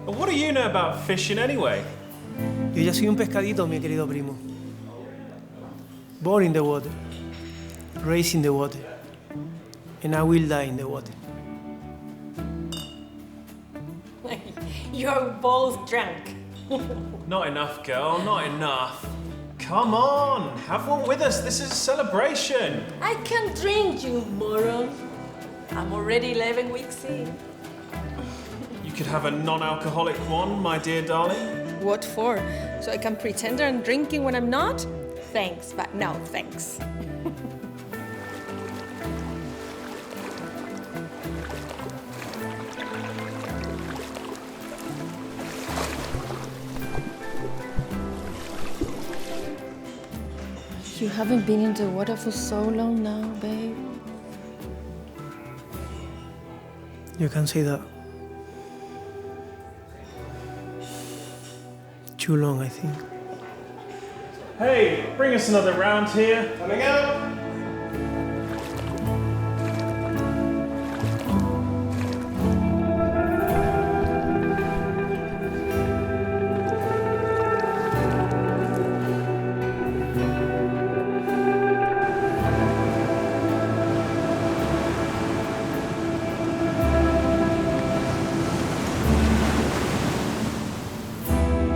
What do you know about fishing anyway? Yo ya soy un pescadito, mi querido primo. Born in the water, raised in the water, and I will die in the water. You're both drunk. Not enough, girl, not enough. Come on, have one with us. This is a celebration. I can't drink, you moron. I'm already 11 weeks in. You could have a non-alcoholic one, my dear darling. What for? So I can pretend I'm drinking when I'm not? Thanks, but no thanks. You haven't been in the water for so long now, babe. You can say that. Too long, I think. Hey, bring us another round here. Coming out!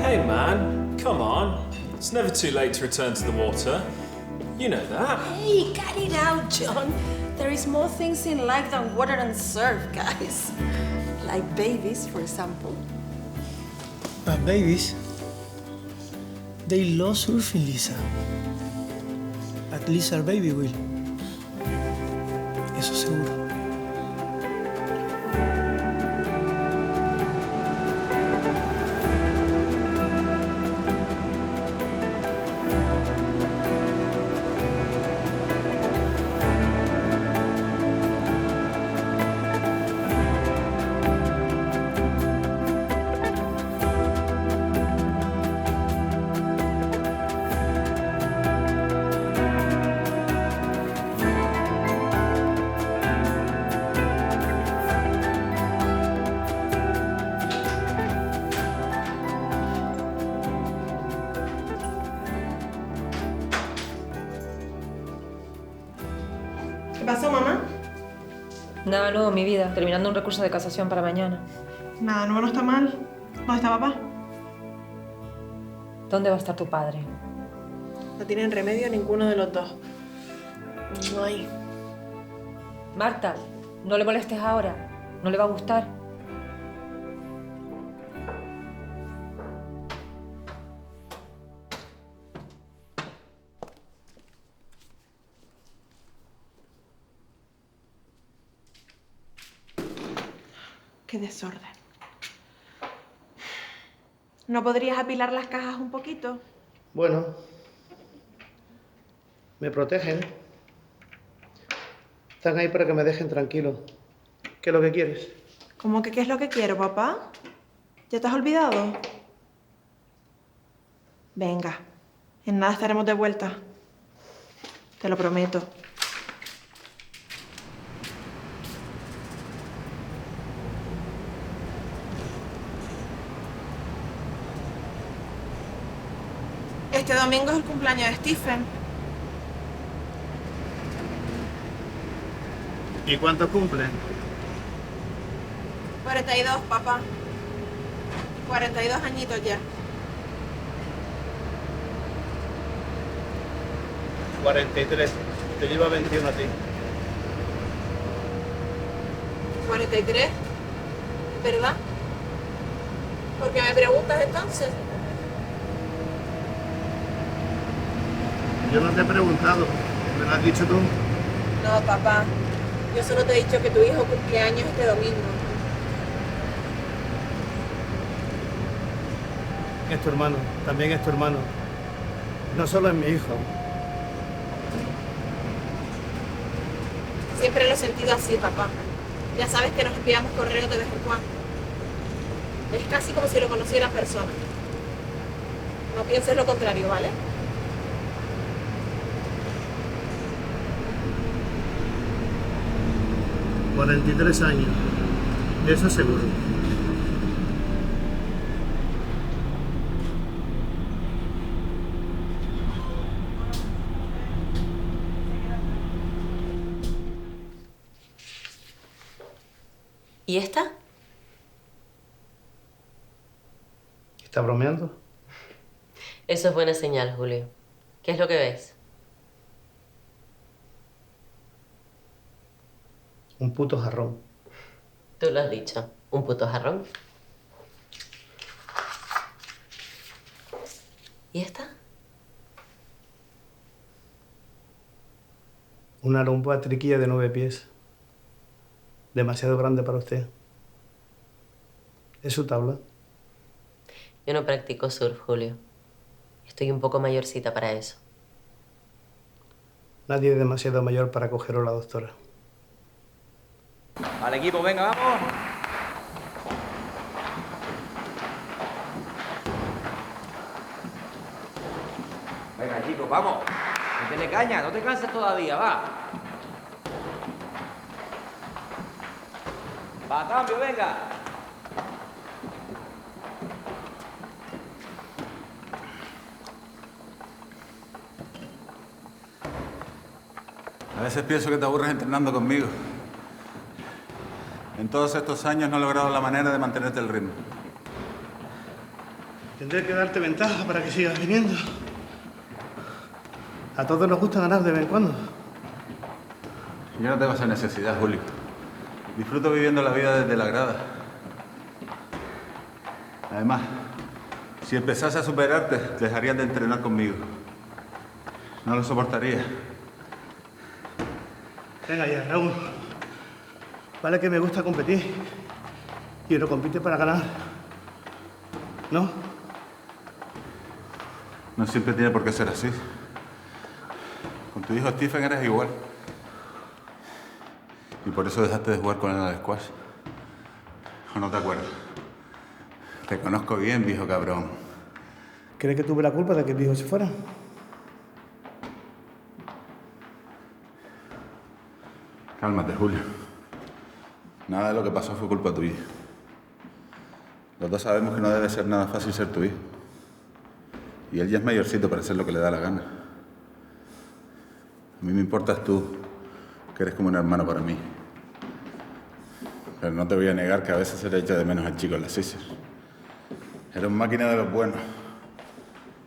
Hey, man, come on. It's never too late to return to the water. You know that. Hey, cut it out, John. There is more things in life than water and surf, guys. Like babies, for example. But babies, they love surfing, Lisa. At least our baby will. Eso seguro. ¿Qué pasó, mamá? Nada nuevo, mi vida. Terminando un recurso de casación para mañana. Nada nuevo, no está mal. ¿Dónde está papá? ¿Dónde va a estar tu padre? No tienen remedio ninguno de los dos. No hay. Marta, no le molestes ahora. No le va a gustar. Qué desorden. ¿No podrías apilar las cajas un poquito? Bueno, me protegen. Están ahí para que me dejen tranquilo. ¿Qué es lo que quieres? ¿Cómo que qué es lo que quiero, papá? ¿Ya te has olvidado? Venga, en nada estaremos de vuelta. Te lo prometo. Este domingo es el cumpleaños de Stephen. ¿Y cuánto cumplen? 42, papá. 42 añitos ya. 43. Te lleva 21 a ti. 43, ¿verdad? ¿Por qué me preguntas entonces? Yo no te he preguntado. ¿Me lo has dicho tú? No, papá. Yo solo te he dicho que tu hijo cumple años este domingo. Es tu hermano. También es tu hermano. No solo es mi hijo. Siempre lo he sentido así, papá. Ya sabes que nos enviamos correos de vez en cuando. Es casi como si lo conociera en persona. No pienses lo contrario, ¿vale? ¿43 años? Eso seguro. ¿Y esta? ¿Está bromeando? Eso es buena señal, Julio. ¿Qué es lo que ves? Un puto jarrón. Tú lo has dicho. Un puto jarrón. ¿Y esta? Una lomba triquilla de 9 pies. Demasiado grande para usted. ¿Es su tabla? Yo no practico surf, Julio. Estoy un poco mayorcita para eso. Nadie es demasiado mayor para cogerlo la doctora. Al equipo, venga, vamos. Venga, chicos, vamos. Métele caña, no te canses todavía, va. Va, cambio, venga. A veces pienso que te aburres entrenando conmigo. En todos estos años no he logrado la manera de mantenerte el ritmo. Tendré que darte ventaja para que sigas viniendo. A todos nos gusta ganar de vez en cuando. Yo no tengo esa necesidad, Julio. Disfruto viviendo la vida desde la grada. Además, si empezase a superarte, dejarías de entrenar conmigo. No lo soportaría. Venga ya, Raúl. Vale que me gusta competir. Y uno compite para ganar. ¿No? No siempre tiene por qué ser así. Con tu hijo Stephen eres igual. Y por eso dejaste de jugar con él al squash. ¿O no te acuerdas? Te conozco bien, viejo cabrón. ¿Crees que tuve la culpa de que el hijo se fuera? Cálmate, Julio. Nada de lo que pasó fue culpa tuya. Los dos sabemos que no debe ser nada fácil ser tu hijo. Y él ya es mayorcito para hacer lo que le da la gana. A mí me importas tú, que eres como un hermano para mí. Pero no te voy a negar que a veces se le echa de menos al chico en las Sixers. Era un máquina de los buenos.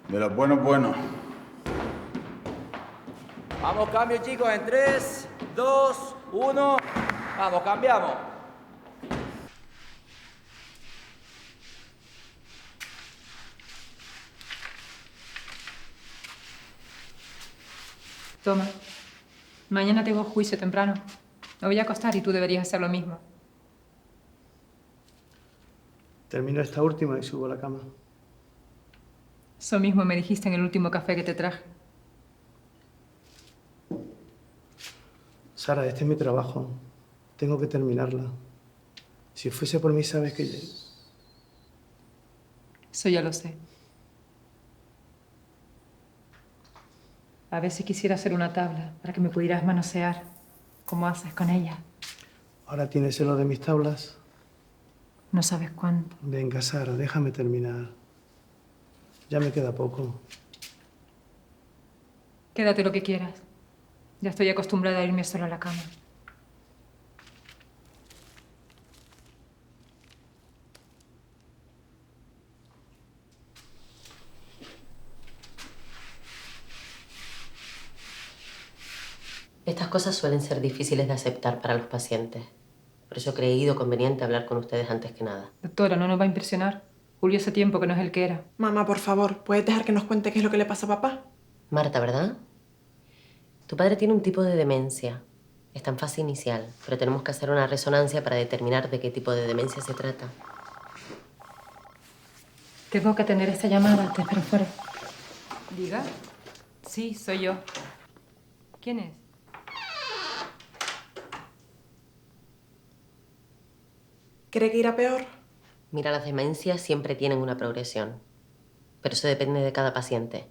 De los buenos buenos. Vamos, cambio, chicos, en 3, 2, 1. Vamos, cambiamos. Toma. Mañana tengo juicio temprano. Me voy a acostar y tú deberías hacer lo mismo. Termino esta última y subo a la cama. Eso mismo me dijiste en el último café que te traje. Sara, este es mi trabajo. Tengo que terminarla. Si fuese por mí, sabes que... Eso ya lo sé. A veces quisiera hacer una tabla para que me pudieras manosear, como haces con ella. Ahora tienes celos de mis tablas. No sabes cuánto. Venga, Sara, déjame terminar. Ya me queda poco. Quédate lo que quieras. Ya estoy acostumbrada a irme sola a la cama. Estas cosas suelen ser difíciles de aceptar para los pacientes. Por eso he creído conveniente hablar con ustedes antes que nada. Doctora, no nos va a impresionar. Julio hace tiempo que no es el que era. Mamá, por favor, ¿puedes dejar que nos cuente qué es lo que le pasa a papá? Marta, ¿verdad? Tu padre tiene un tipo de demencia. Está en fase inicial, pero tenemos que hacer una resonancia para determinar de qué tipo de demencia se trata. Tengo que atender esta llamada. Te espero fuera. ¿Diga? Sí, soy yo. ¿Quién es? ¿Cree que irá peor? Mira, las demencias siempre tienen una progresión, pero eso depende de cada paciente.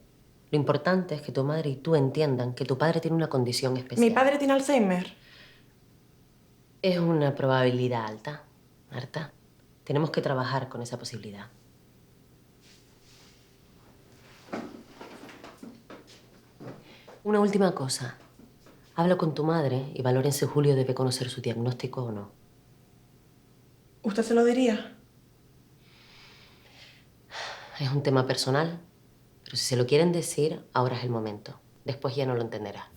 Lo importante es que tu madre y tú entiendan que tu padre tiene una condición especial. Mi padre tiene Alzheimer. Es una probabilidad alta, Marta. Tenemos que trabajar con esa posibilidad. Una última cosa. Habla con tu madre y valoren si Julio debe conocer su diagnóstico o no. ¿Usted se lo diría? Es un tema personal, pero si se lo quieren decir, ahora es el momento. Después ya no lo entenderá.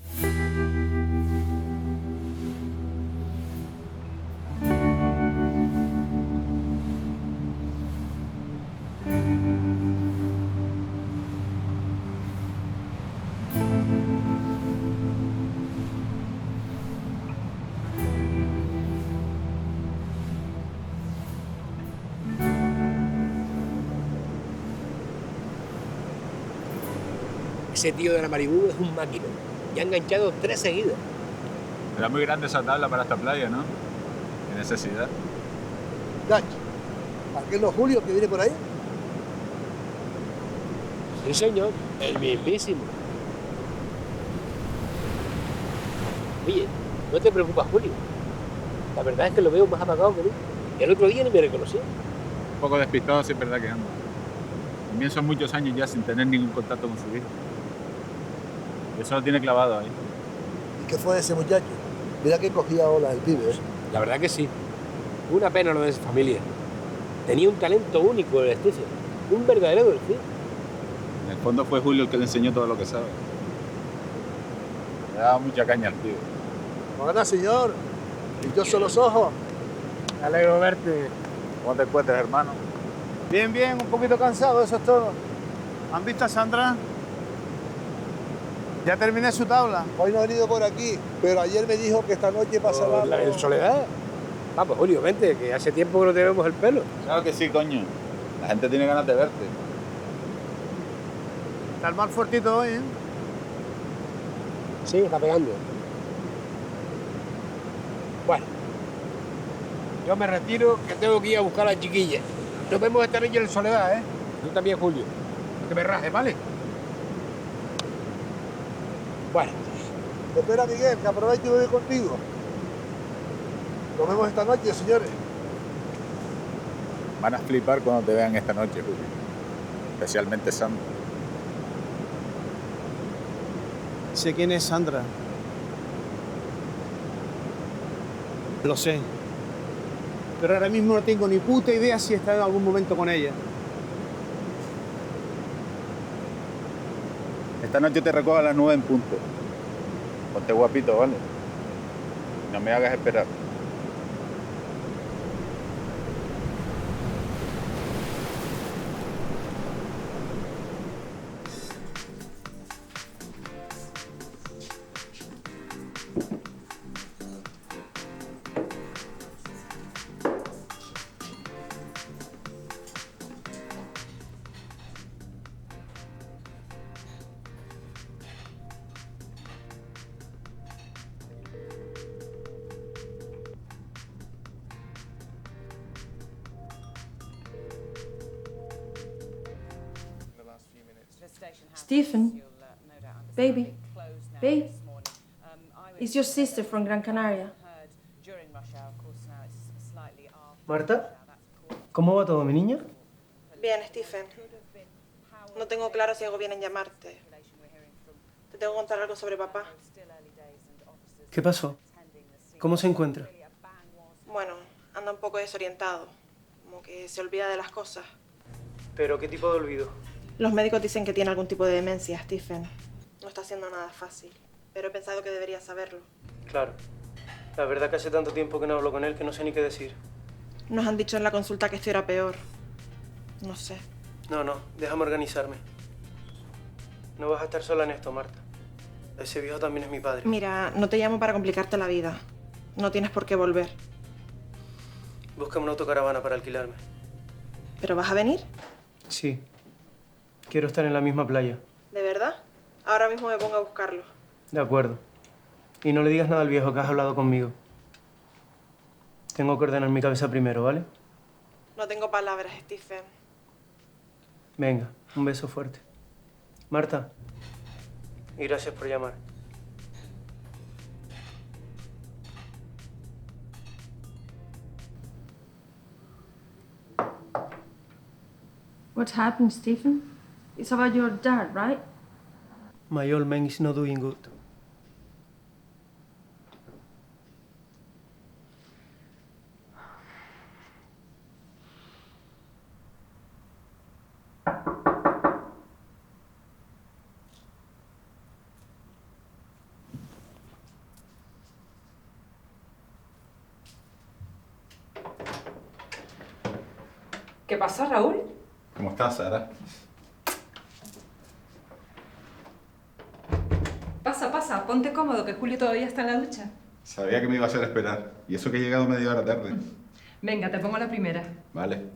Ese tío de la Maribú es un máquina. Ya ha enganchado 3 seguidas. Era muy grande esa tabla para esta playa, ¿no? Qué necesidad. Gacho, ¿aquel no Julio que viene por ahí? Sí, señor. El mismísimo. Oye, no te preocupes, Julio. La verdad es que lo veo más apagado que nunca. Y el otro día ni me reconoció. Un poco despistado, sí es verdad que anda. También son muchos años ya sin tener ningún contacto con su hijo. Y eso lo tiene clavado ahí. ¿Y qué fue de ese muchacho? Mira que cogía olas el pibe, ¿eh? La verdad que sí. Una pena lo de su familia. Tenía un talento único el Stephen. Un verdadero delfín. En el fondo fue Julio el que le enseñó todo lo que sabe. Le daba mucha caña al pibe. Hola, señor. Brillosos los ojos. Me alegro verte. ¿Cómo te encuentras, hermano? Bien, bien, un poquito cansado, eso es todo. ¿Han visto a Sandra? Ya terminé su tabla. Hoy no he venido por aquí, pero ayer me dijo que esta noche pasará algo. ¿En Soledad? Vamos, Julio, vente, que hace tiempo que no te vemos el pelo. Claro que sí, coño. La gente tiene ganas de verte. Está el mar fuertito hoy, ¿eh? Sí, está pegando. Bueno, yo me retiro, que tengo que ir a buscar a la chiquilla. Nos vemos esta noche en Soledad, ¿eh? Tú también, Julio. Que me rajes, ¿vale? Bueno. Espera, Miguel, que aprovecho y voy contigo. Nos vemos esta noche, señores. Van a flipar cuando te vean esta noche, Julio. Especialmente Sandra. Sé quién es Sandra. Lo sé. Pero ahora mismo no tengo ni puta idea si he estado en algún momento con ella. Esta noche te recojo a las 9 en punto. Ponte guapito, ¿vale? No me hagas esperar. Stephen, baby, babe, it's your sister from Gran Canaria. Marta, ¿cómo va todo, mi niña? Bien, Stephen. No tengo claro si hago bien en llamarte. Te tengo que contar algo sobre papá. ¿Qué pasó? ¿Cómo se encuentra? Bueno, anda un poco desorientado. Como que se olvida de las cosas. ¿Pero qué tipo de olvido? Los médicos dicen que tiene algún tipo de demencia, Stephen. No está haciendo nada fácil, pero he pensado que debería saberlo. Claro. La verdad que hace tanto tiempo que no hablo con él que no sé ni qué decir. Nos han dicho en la consulta que esto era peor. No sé. No, déjame organizarme. No vas a estar sola en esto, Marta. Ese viejo también es mi padre. Mira, no te llamo para complicarte la vida. No tienes por qué volver. Búscame una autocaravana para alquilarme. ¿Pero vas a venir? Sí. Quiero estar en la misma playa. ¿De verdad? Ahora mismo me pongo a buscarlo. De acuerdo. Y no le digas nada al viejo que has hablado conmigo. Tengo que ordenar mi cabeza primero, ¿vale? No tengo palabras, Stephen. Venga, un beso fuerte. Marta. Y gracias por llamar. What happened, Stephen? It's about your dad, right? My old man is not doing good. ¿Qué pasa, Raúl? ¿Cómo estás, Sara? Pasa, pasa, ponte cómodo, que Julio todavía está en la ducha. Sabía que me iba a hacer esperar. Y eso que he llegado media hora tarde. Venga, te pongo la primera. Vale.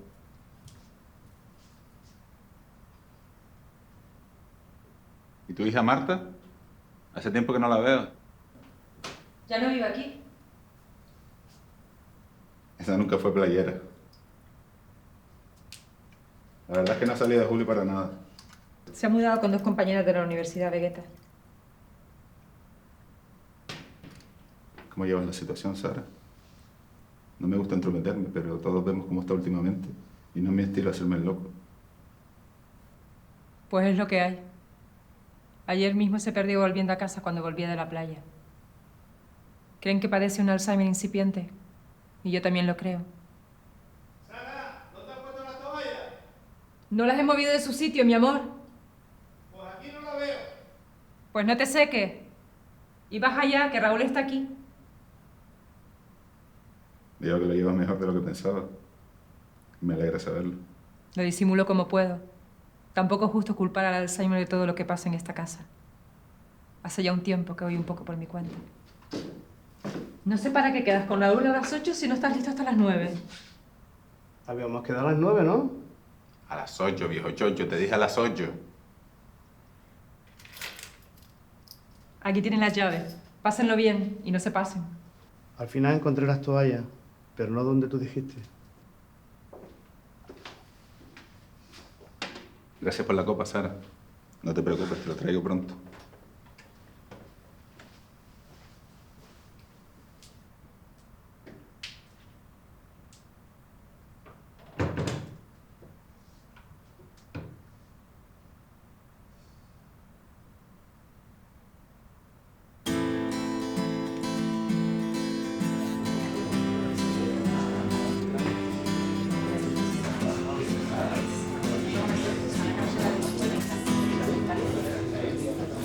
¿Y tu hija Marta? Hace tiempo que no la veo. Ya no vive aquí. Esa nunca fue playera. La verdad es que no ha salido de Julio para nada. Se ha mudado con 2 compañeras de la Universidad Vegeta. ¿Cómo llevas la situación, Sara? No me gusta entrometerme, pero todos vemos cómo está últimamente. Y no es mi estilo hacerme el loco. Pues es lo que hay. Ayer mismo se perdió volviendo a casa cuando volvía de la playa. Creen que padece un Alzheimer incipiente. Y yo también lo creo. ¡Sara! ¿Dónde has puesto las toallas? No las he movido de su sitio, mi amor. Pues aquí no la veo. Pues no te seques. Y baja ya, que Raúl está aquí. Veo que lo llevas mejor de lo que pensaba. Me alegra saberlo. Lo disimulo como puedo. Tampoco es justo culpar al Alzheimer de todo lo que pasa en esta casa. Hace ya un tiempo que voy un poco por mi cuenta. No sé para qué quedas con Raúl a las 8 si no estás listo hasta las 9. Habíamos quedado a las 9, ¿no? A las 8, viejo chocho. Te dije a las 8. Aquí tienen las llaves. Pásenlo bien y no se pasen. Al final encontré las toallas, pero no donde tú dijiste. Gracias por la copa, Sara. No te preocupes, te lo traigo pronto.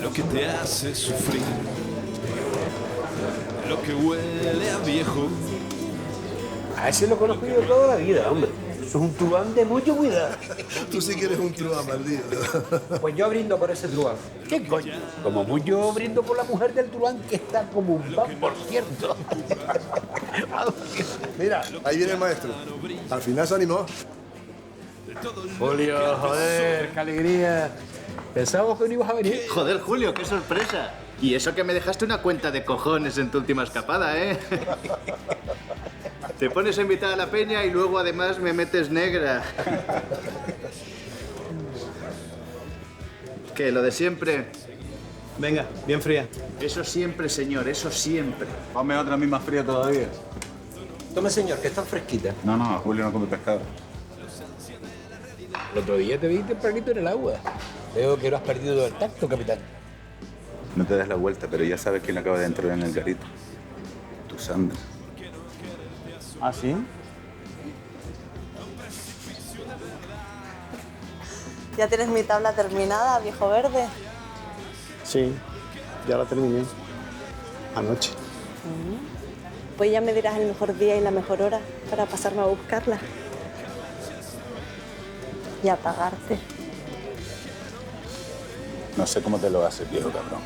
Lo que te hace sufrir, lo que huele a viejo. A ese lo conozco yo toda la vida, hombre. Eso es un truán de mucho cuidado. Tú sí que eres un truán, maldito. Pues yo brindo por ese truán. ¿Qué coño? Como mucho brindo por la mujer del truán, que está como un pan, por cierto. Mira, ahí viene el maestro. Al final se animó. Julio, joder, qué alegría. Pensábamos que no ibas a venir. Joder, Julio, qué sorpresa. Y eso que me dejaste una cuenta de cojones en tu última escapada, ¿eh? Te pones a invitar a la peña y luego además me metes negra. ¿Qué, lo de siempre? Venga, bien fría. Eso siempre, señor, eso siempre. Ponme otra misma fría todavía. Tome, señor, que está fresquita. No, no, Julio no come pescado. El otro día te vi tempranito en el agua. Veo que no has perdido el tacto, capitán. No te des la vuelta, pero ya sabes quién acaba de entrar en el garito. Tu Sandra. ¿Ah, sí? ¿Ya tienes mi tabla terminada, viejo verde? Sí, ya la terminé. Anoche. Pues ya me dirás el mejor día y la mejor hora para pasarme a buscarla. Y a pagarte. No sé cómo te lo haces, viejo cabrón.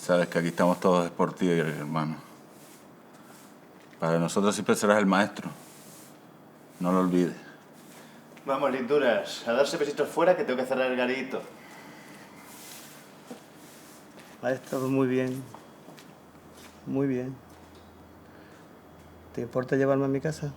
Sabes que aquí estamos todos por ti, hermano. Para nosotros siempre serás el maestro. No lo olvides. Vamos, linduras, a darse besitos fuera que tengo que cerrar el garito. Ha estado muy bien. Muy bien. ¿Te importa llevarme a mi casa?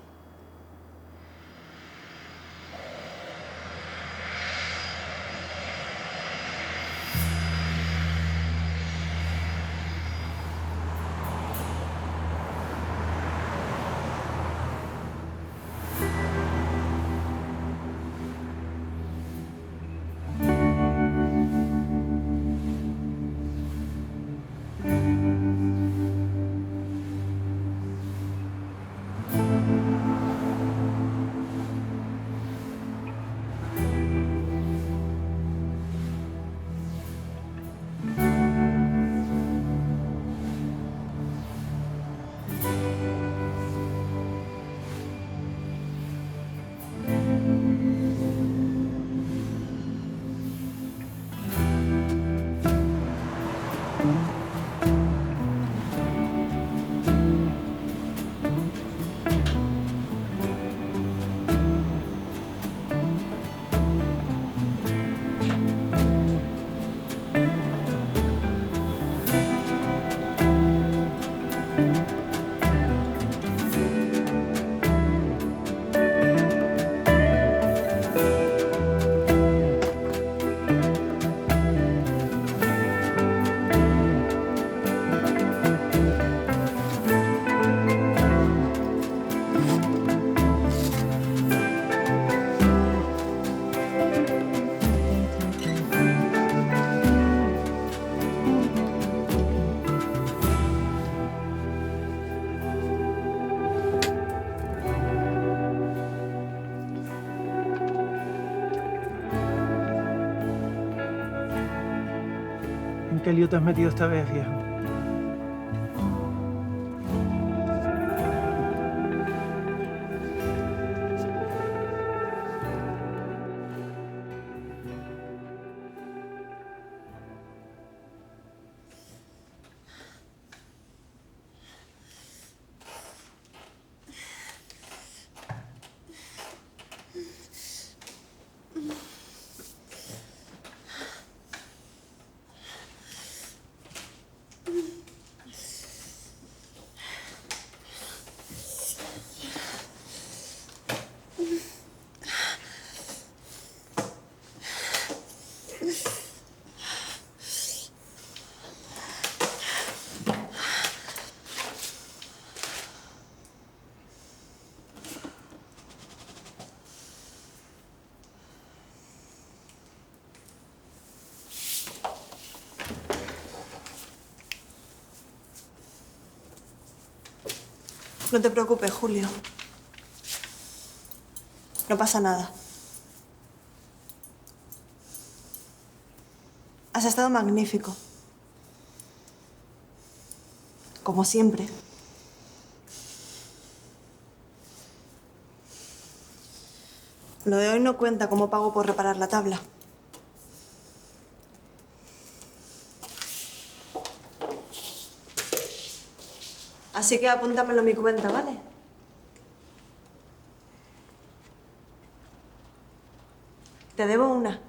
¿En qué lío te has metido esta vez, viejo? No te preocupes, Julio. No pasa nada. Has estado magnífico. Como siempre. Lo de hoy no cuenta como pago por reparar la tabla. Así que apúntamelo en mi cuenta, ¿vale? Te debo una.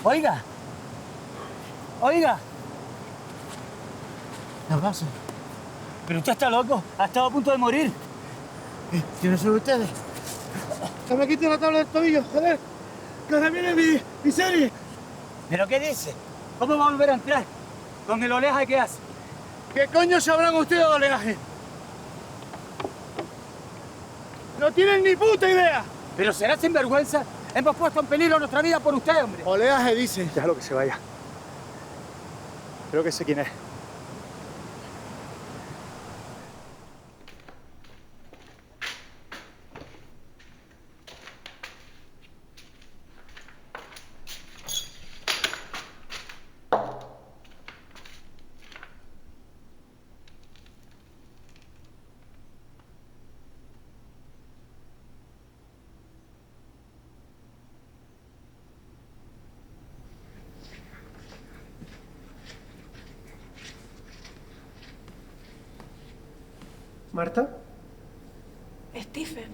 Oiga. Oiga. ¿Qué pasa? Pero usted está loco. Ha estado a punto de morir. Yo no soy ustedes. Que me quite la tabla del tobillo, joder. Que ahora viene mi serie. ¿Pero qué dice? ¿Cómo va a volver a entrar? ¿Con el oleaje que hace? ¿Qué coño sabrán ustedes de oleaje? No tienen ni puta idea. Pero será sinvergüenza. Hemos puesto en peligro nuestra vida por usted, hombre. Oleaje dice. Déjalo que se vaya. Creo que sé quién es. ¿Marta? Stephen.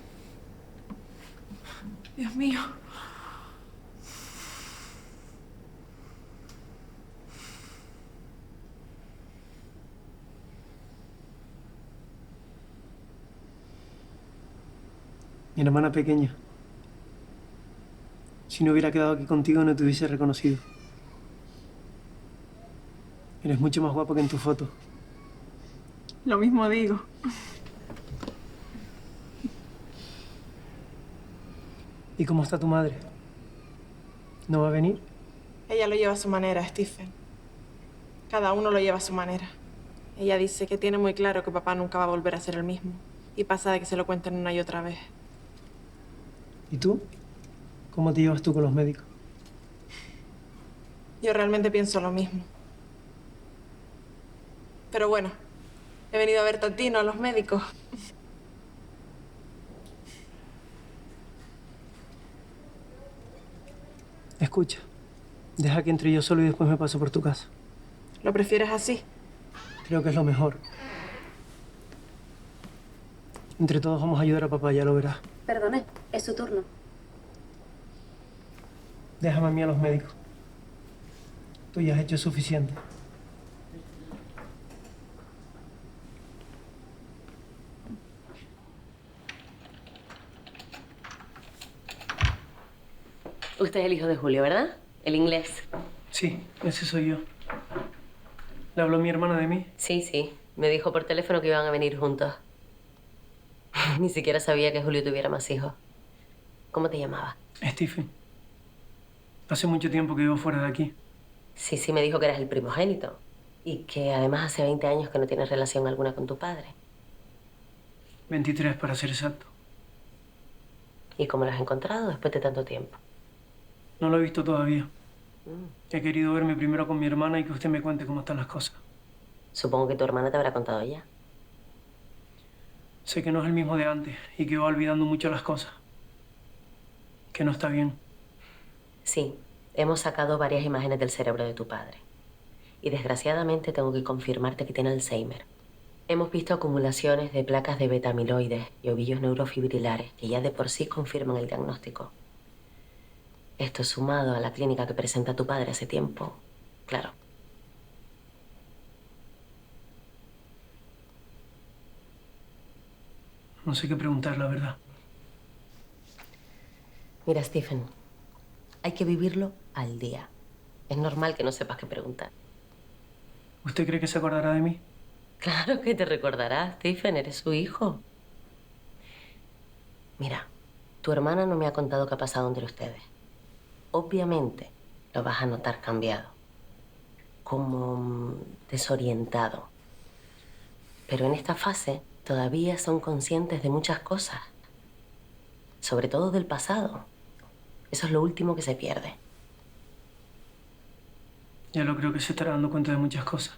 Dios mío. Mi hermana pequeña. Si no hubiera quedado aquí contigo, no te hubiese reconocido. Eres mucho más guapa que en tu foto. Lo mismo digo. ¿Y cómo está tu madre? ¿No va a venir? Ella lo lleva a su manera, Stephen. Cada uno lo lleva a su manera. Ella dice que tiene muy claro que papá nunca va a volver a ser el mismo. Y pasa de que se lo cuenten una y otra vez. ¿Y tú? ¿Cómo te llevas tú con los médicos? Yo realmente pienso lo mismo. Pero bueno, he venido a ver a ti, no a los médicos. Escucha, deja que entre yo solo y después me paso por tu casa. ¿Lo prefieres así? Creo que es lo mejor. Entre todos vamos a ayudar a papá, ya lo verás. Perdone, es su turno. Déjame a mí a los médicos. Tú ya has hecho suficiente. Usted es el hijo de Julio, ¿verdad? El inglés. Sí, ese soy yo. ¿Le habló mi hermana de mí? Sí, sí. Me dijo por teléfono que iban a venir juntos. Ni siquiera sabía que Julio tuviera más hijos. ¿Cómo te llamaba? Stephen. Hace mucho tiempo que vivo fuera de aquí. Sí, sí, me dijo que eras el primogénito. Y que además hace 20 años que no tienes relación alguna con tu padre. 23 para ser exacto. ¿Y cómo lo has encontrado después de tanto tiempo? No lo he visto todavía. He querido verme primero con mi hermana y que usted me cuente cómo están las cosas. Supongo que tu hermana te habrá contado ya. Sé que no es el mismo de antes y que va olvidando mucho las cosas. Que no está bien. Sí, hemos sacado varias imágenes del cerebro de tu padre. Y desgraciadamente tengo que confirmarte que tiene Alzheimer. Hemos visto acumulaciones de placas de beta-amiloides y ovillos neurofibrilares que ya de por sí confirman el diagnóstico. Esto sumado a la clínica que presenta tu padre hace tiempo, claro. No sé qué preguntar, la verdad. Mira, Stephen, hay que vivirlo al día. Es normal que no sepas qué preguntar. ¿Usted cree que se acordará de mí? Claro que te recordará, Stephen, eres su hijo. Mira, tu hermana no me ha contado qué ha pasado entre ustedes. Obviamente lo vas a notar cambiado, como desorientado. Pero en esta fase todavía son conscientes de muchas cosas, sobre todo del pasado. Eso es lo último que se pierde. Ya lo creo que se estará dando cuenta de muchas cosas.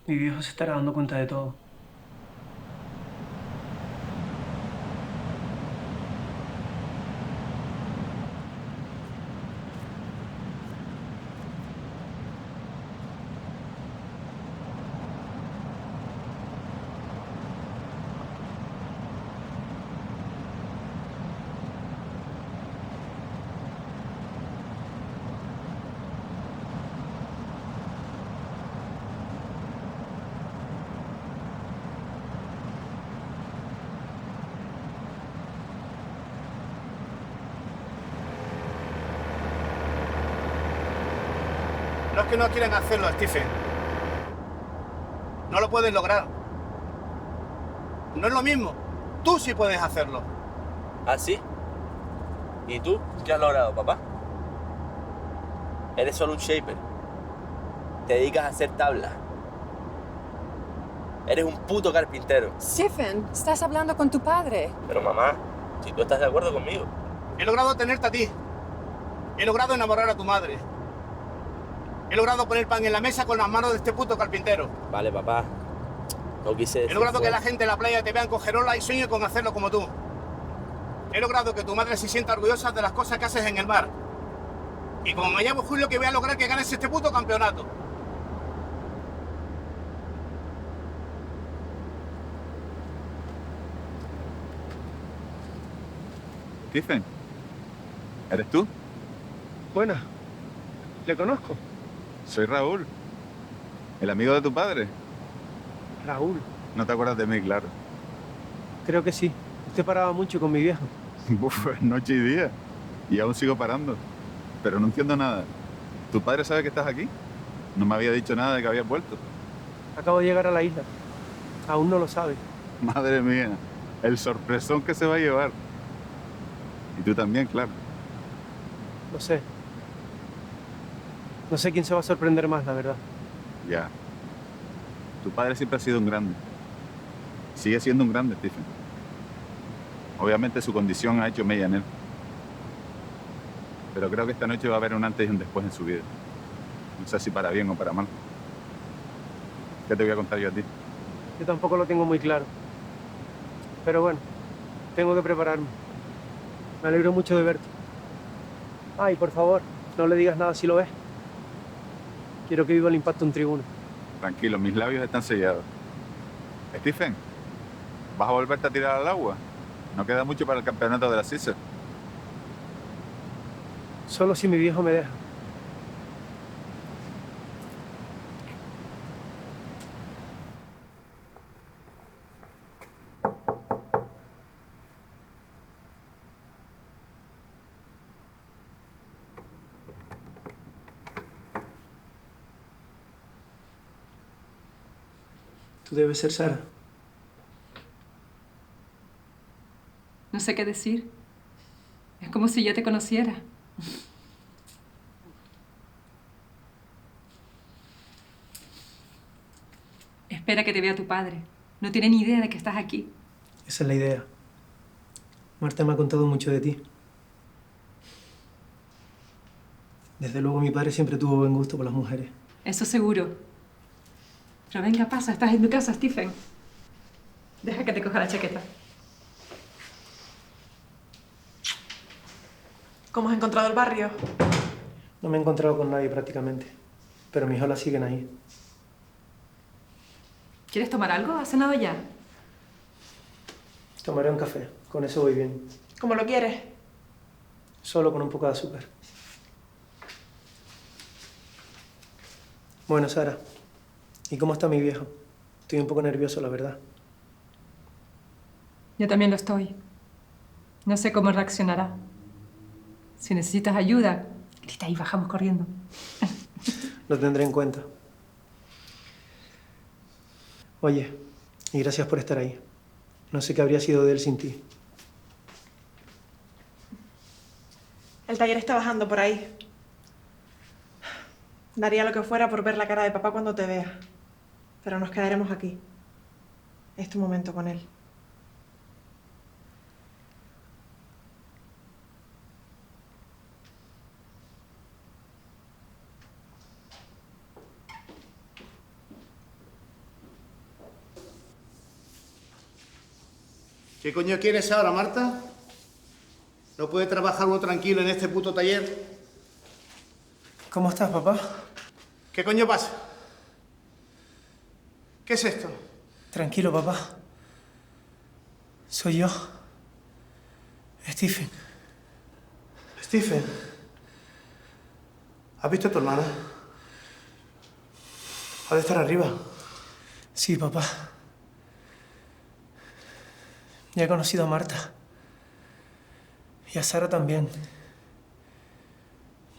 Mi viejo se estará dando cuenta de todo. No es que no quieran hacerlo, Stephen. No lo pueden lograr. No es lo mismo. Tú sí puedes hacerlo. ¿Ah, sí? ¿Y tú? ¿Qué has logrado, papá? Eres solo un shaper. Te dedicas a hacer tablas. Eres un puto carpintero. Stephen, estás hablando con tu padre. Pero mamá, si tú estás de acuerdo conmigo. He logrado tenerte a ti. He logrado enamorar a tu madre. He logrado poner pan en la mesa con las manos de este puto carpintero. Vale, papá. No quise decir He logrado que la fuerte. gente en la playa te vean con Gerola y sueñe con hacerlo como tú. He logrado que tu madre se sienta orgullosa de las cosas que haces en el mar. Y como me llamo Julio, que voy a lograr que ganes este puto campeonato. Stephen, ¿eres tú? Buena. ¿Le conozco? Soy Raúl, el amigo de tu padre. Raúl. No te acuerdas de mí, claro. Creo que sí. Usted paraba mucho con mi viejo. Uf, noche y día. Y aún sigo parando. Pero no entiendo nada. ¿Tu padre sabe que estás aquí? No me había dicho nada de que habías vuelto. Acabo de llegar a la isla. Aún no lo sabe. Madre mía, el sorpresón que se va a llevar. Y tú también, claro. No sé. No sé quién se va a sorprender más, la verdad. Ya. Tu padre siempre ha sido un grande. Sigue siendo un grande, Stephen. Obviamente su condición ha hecho mella en él. Pero creo que esta noche va a haber un antes y un después en su vida. No sé si para bien o para mal. ¿Qué te voy a contar yo a ti? Yo tampoco lo tengo muy claro. Pero bueno, tengo que prepararme. Me alegro mucho de verte. Ay, por favor, no le digas nada si lo ves. Quiero que viva el impacto en tribuna. Tranquilo, mis labios están sellados. Stephen, ¿vas a volverte a tirar al agua? No queda mucho para el campeonato de la CISA. Solo si mi viejo me deja. Tú debes ser Sara. No sé qué decir. Es como si ya te conociera. Espera que te vea tu padre. No tiene ni idea de que estás aquí. Esa es la idea. Marta me ha contado mucho de ti. Desde luego mi padre siempre tuvo buen gusto por las mujeres. Eso seguro. Pero venga, pasa. Estás en tu casa, Stephen. Deja que te coja la chaqueta. ¿Cómo has encontrado el barrio? No me he encontrado con nadie prácticamente. Pero mis olas siguen ahí. ¿Quieres tomar algo? ¿Has cenado ya? Tomaré un café. Con eso voy bien. ¿Cómo lo quieres? Solo con un poco de azúcar. Bueno, Sara. ¿Y cómo está mi viejo? Estoy un poco nervioso, la verdad. Yo también lo estoy. No sé cómo reaccionará. Si necesitas ayuda, grita y bajamos corriendo. Lo tendré en cuenta. Oye, y gracias por estar ahí. No sé qué habría sido de él sin ti. El taller está bajando por ahí. Daría lo que fuera por ver la cara de papá cuando te vea. Pero nos quedaremos aquí. Es tu momento con él. ¿Qué coño quieres ahora, Marta? ¿No puede trabajar uno tranquilo en este puto taller? ¿Cómo estás, papá? ¿Qué coño pasa? ¿Qué es esto? Tranquilo, papá. Soy yo. Stephen. Stephen. ¿Has visto a tu hermana? Ha de estar arriba. Sí, papá. Ya he conocido a Marta. Y a Sara también.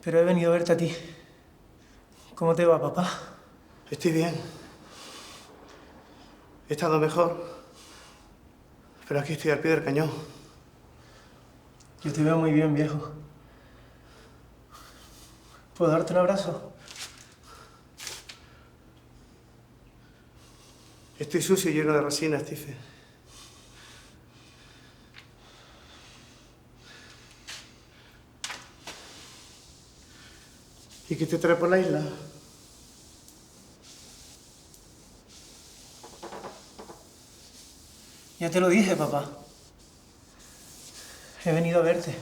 Pero he venido a verte a ti. ¿Cómo te va, papá? Estoy bien. He estado mejor. Pero aquí estoy al pie del cañón. Yo te veo muy bien, viejo. ¿Puedo darte un abrazo? Estoy sucio y lleno de resina, Stephen. ¿Y qué te trae por la isla? Ya te lo dije, papá. He venido a verte.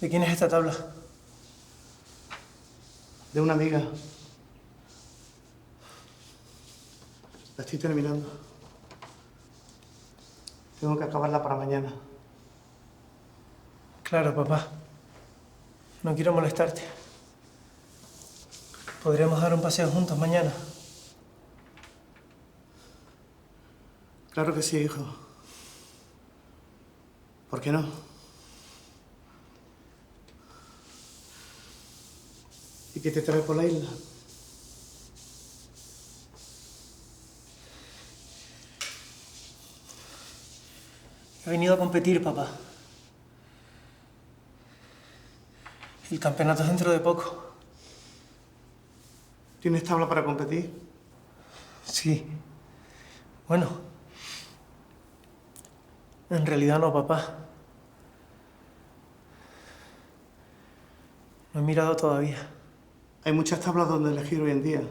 ¿De quién es esta tabla? De una amiga. La estoy terminando. Tengo que acabarla para mañana. Claro, papá. No quiero molestarte. ¿Podríamos dar un paseo juntos mañana? Claro que sí, hijo. ¿Por qué no? ¿Y qué te trae por la isla? He venido a competir, papá. El campeonato es dentro de poco. ¿Tienes tabla para competir? Sí. Bueno. En realidad no, papá. No he mirado todavía. Hay muchas tablas donde elegir hoy en día.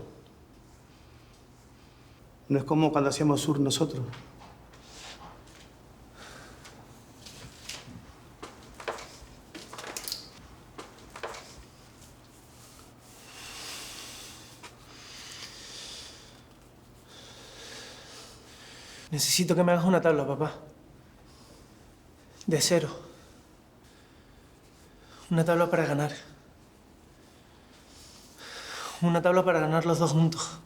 No es como cuando hacíamos surf nosotros. Necesito que me hagas una tabla, papá. De cero. Una tabla para ganar. Una tabla para ganar los dos juntos.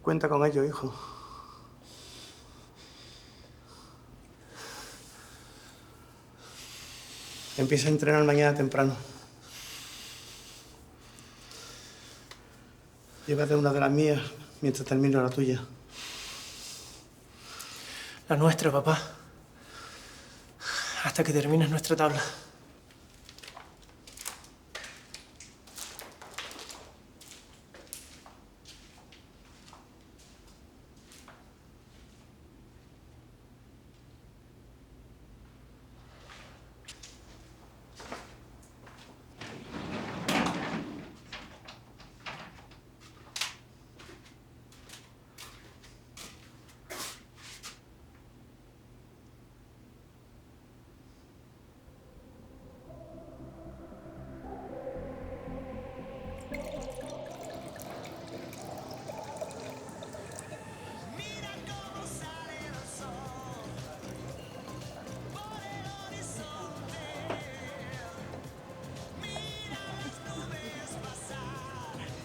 Cuenta con ello, hijo. Empieza a entrenar mañana temprano. Llévate una de las mías mientras termino la tuya. La nuestra, papá. Hasta que termines nuestra tabla.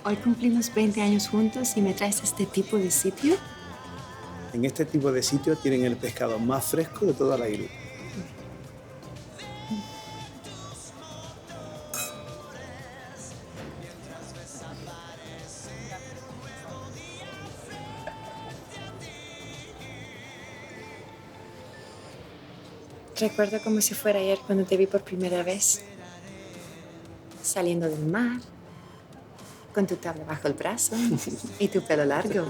Hoy cumplimos 20 años juntos y me traes a este tipo de sitio. En este tipo de sitios tienen el pescado más fresco de toda la isla. Recuerdo como si fuera ayer cuando te vi por primera vez. Saliendo del mar, con tu tabla bajo el brazo y tu pelo largo.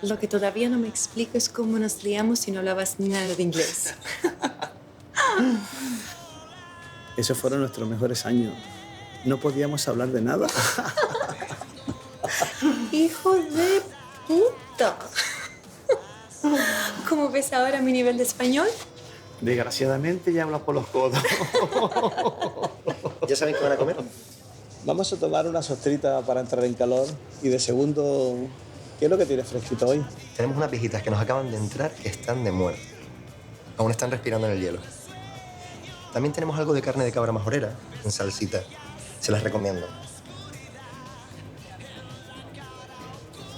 Lo que todavía no me explico es cómo nos liamos si no hablabas nada de inglés. Esos fueron nuestros mejores años. No podíamos hablar de nada. ¡Hijo de puta! ¿Cómo ves ahora mi nivel de español? Desgraciadamente ya habla por los codos. ¿Ya saben qué van a comer? Vamos a tomar una sostrita para entrar en calor. Y de segundo, ¿qué es lo que tienes fresquito hoy? Tenemos unas viejitas que nos acaban de entrar que están de muerte. Aún están respirando en el hielo. También tenemos algo de carne de cabra majorera en salsita. Se las recomiendo.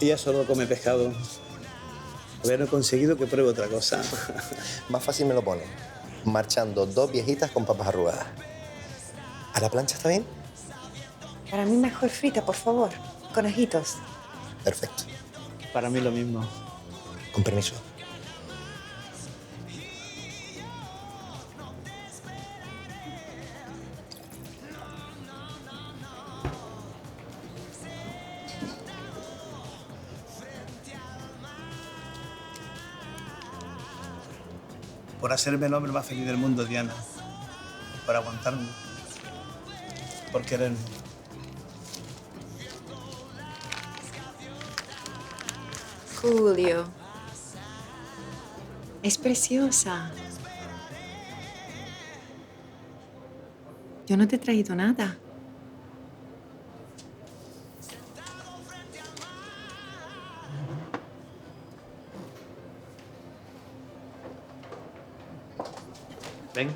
Ella solo come pescado. Todavía no he conseguido que pruebe otra cosa. Más fácil me lo pone. Marchando 2 viejitas con papas arrugadas. ¿A la plancha está bien? Para mí mejor frita, por favor. Con ajitos. Perfecto. Para mí lo mismo. Con permiso. Por hacerme el hombre más feliz del mundo, Diana. Por aguantarme. Por quererme. Julio. Es preciosa. Yo no te he traído nada. Ven.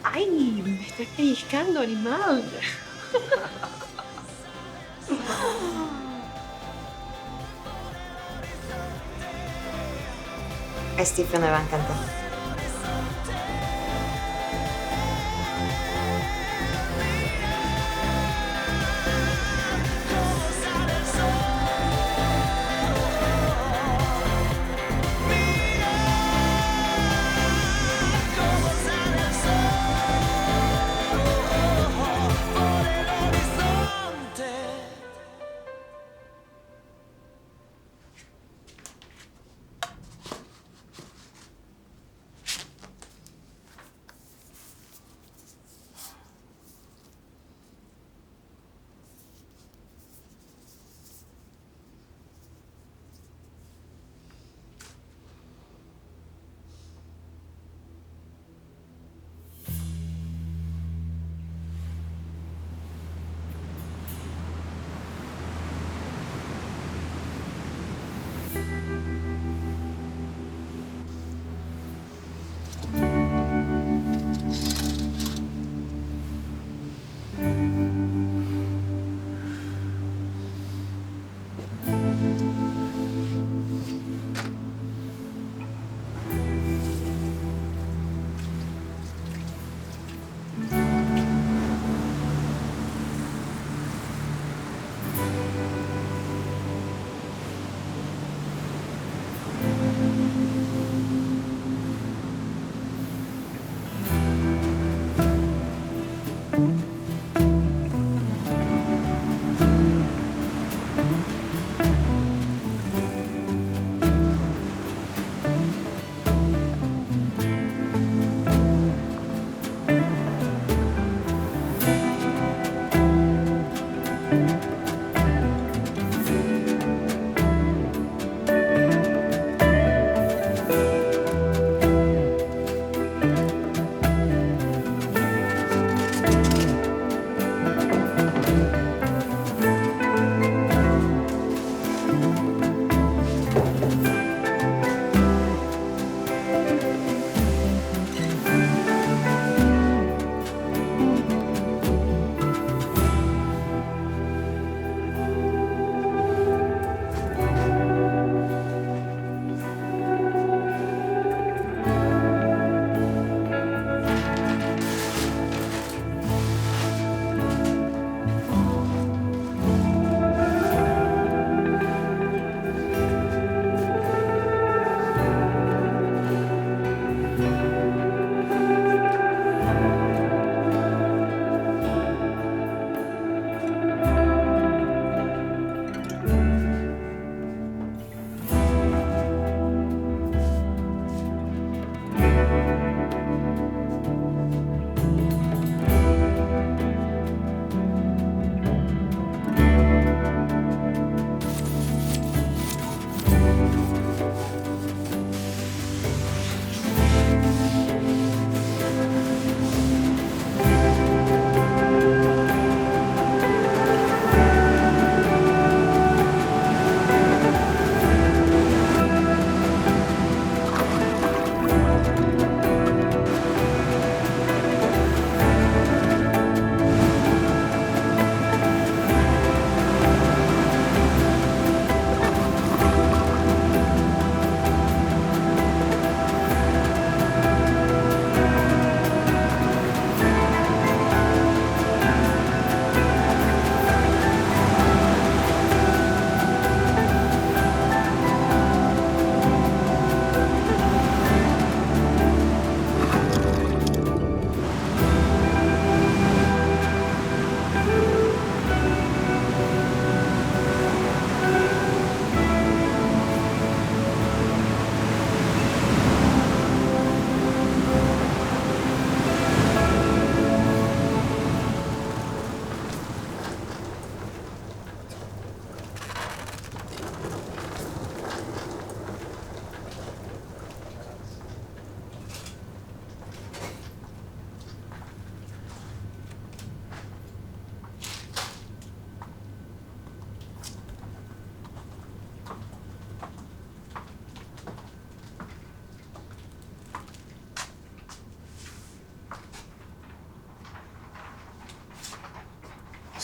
Ay, me estás pellizcando, animal. A Stephen le va a encantar.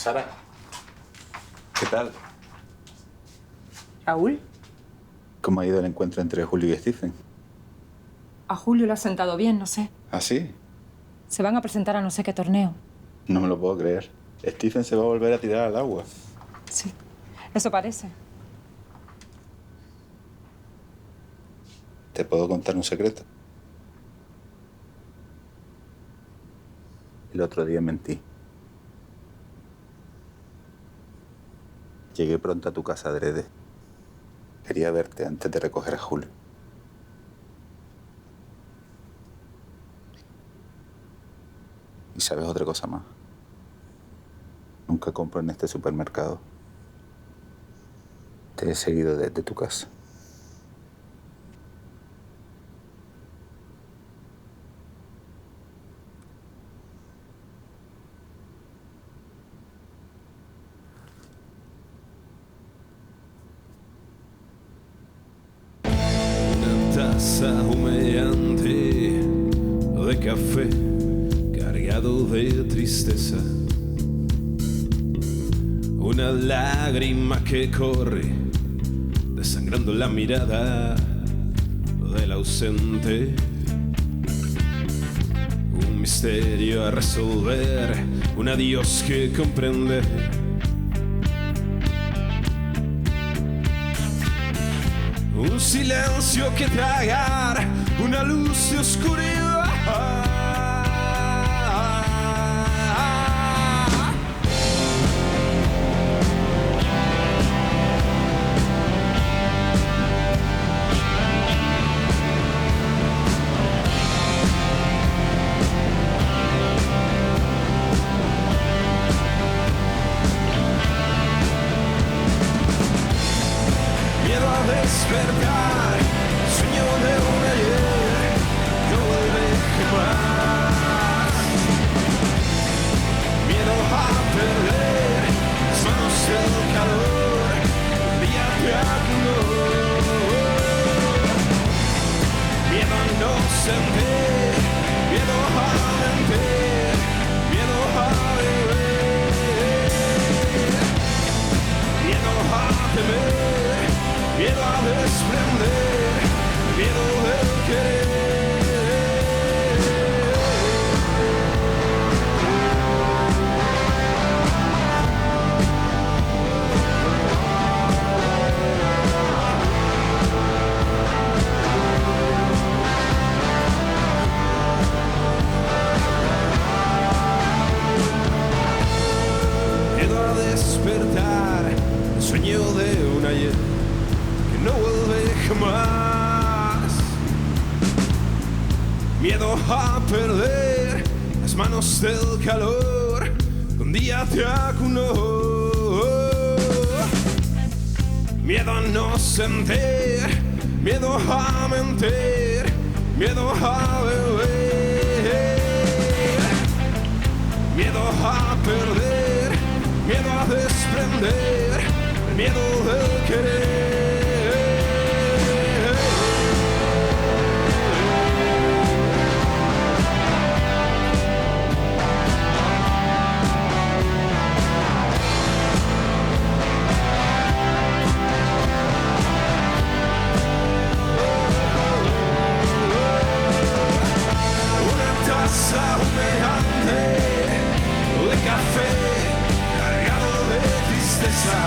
Sara, ¿qué tal? ¿Raúl? ¿Cómo ha ido el encuentro entre Julio y Stephen? A Julio le ha sentado bien, no sé. ¿Ah, sí? Se van a presentar a no sé qué torneo. No me lo puedo creer. Stephen se va a volver a tirar al agua. Sí, eso parece. ¿Te puedo contar un secreto? El otro día mentí. Llegué pronto a tu casa adrede. Quería verte antes de recoger a Julio. Y sabes otra cosa más. Nunca compro en este supermercado. Te he seguido desde tu casa. Una taza humeante de café cargado de tristeza. Una lágrima que corre, desangrando la mirada del ausente. Un misterio a resolver, un adiós que comprender. Un silencio que tragar, una luz de oscuridad. Miedo a despertar, sueño de un ayer, no vuelve jamás. Miedo a perder las manos del calor, un día te acunó. Miedo a no sentir, miedo a mentir, miedo a beber, miedo a temer. Miedo a desprender, miedo del querer. Miedo a despertar, el sueño de un ayer no vuelve jamás. Miedo a perder las manos del calor que un día te acunó. Miedo a no sentir, miedo a mentir, miedo a beber, miedo a perder, miedo a desprender, el miedo del querer. Humeante de café cargado de tristeza.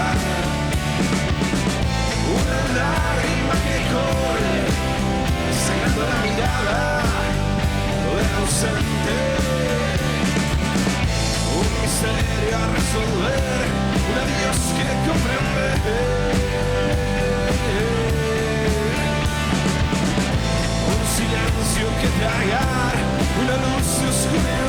Una lágrima que corre, desangrando la mirada del ausente. Un misterio a resolver, un adiós que comprender. Un silencio que tragar, una luz de oscuridad.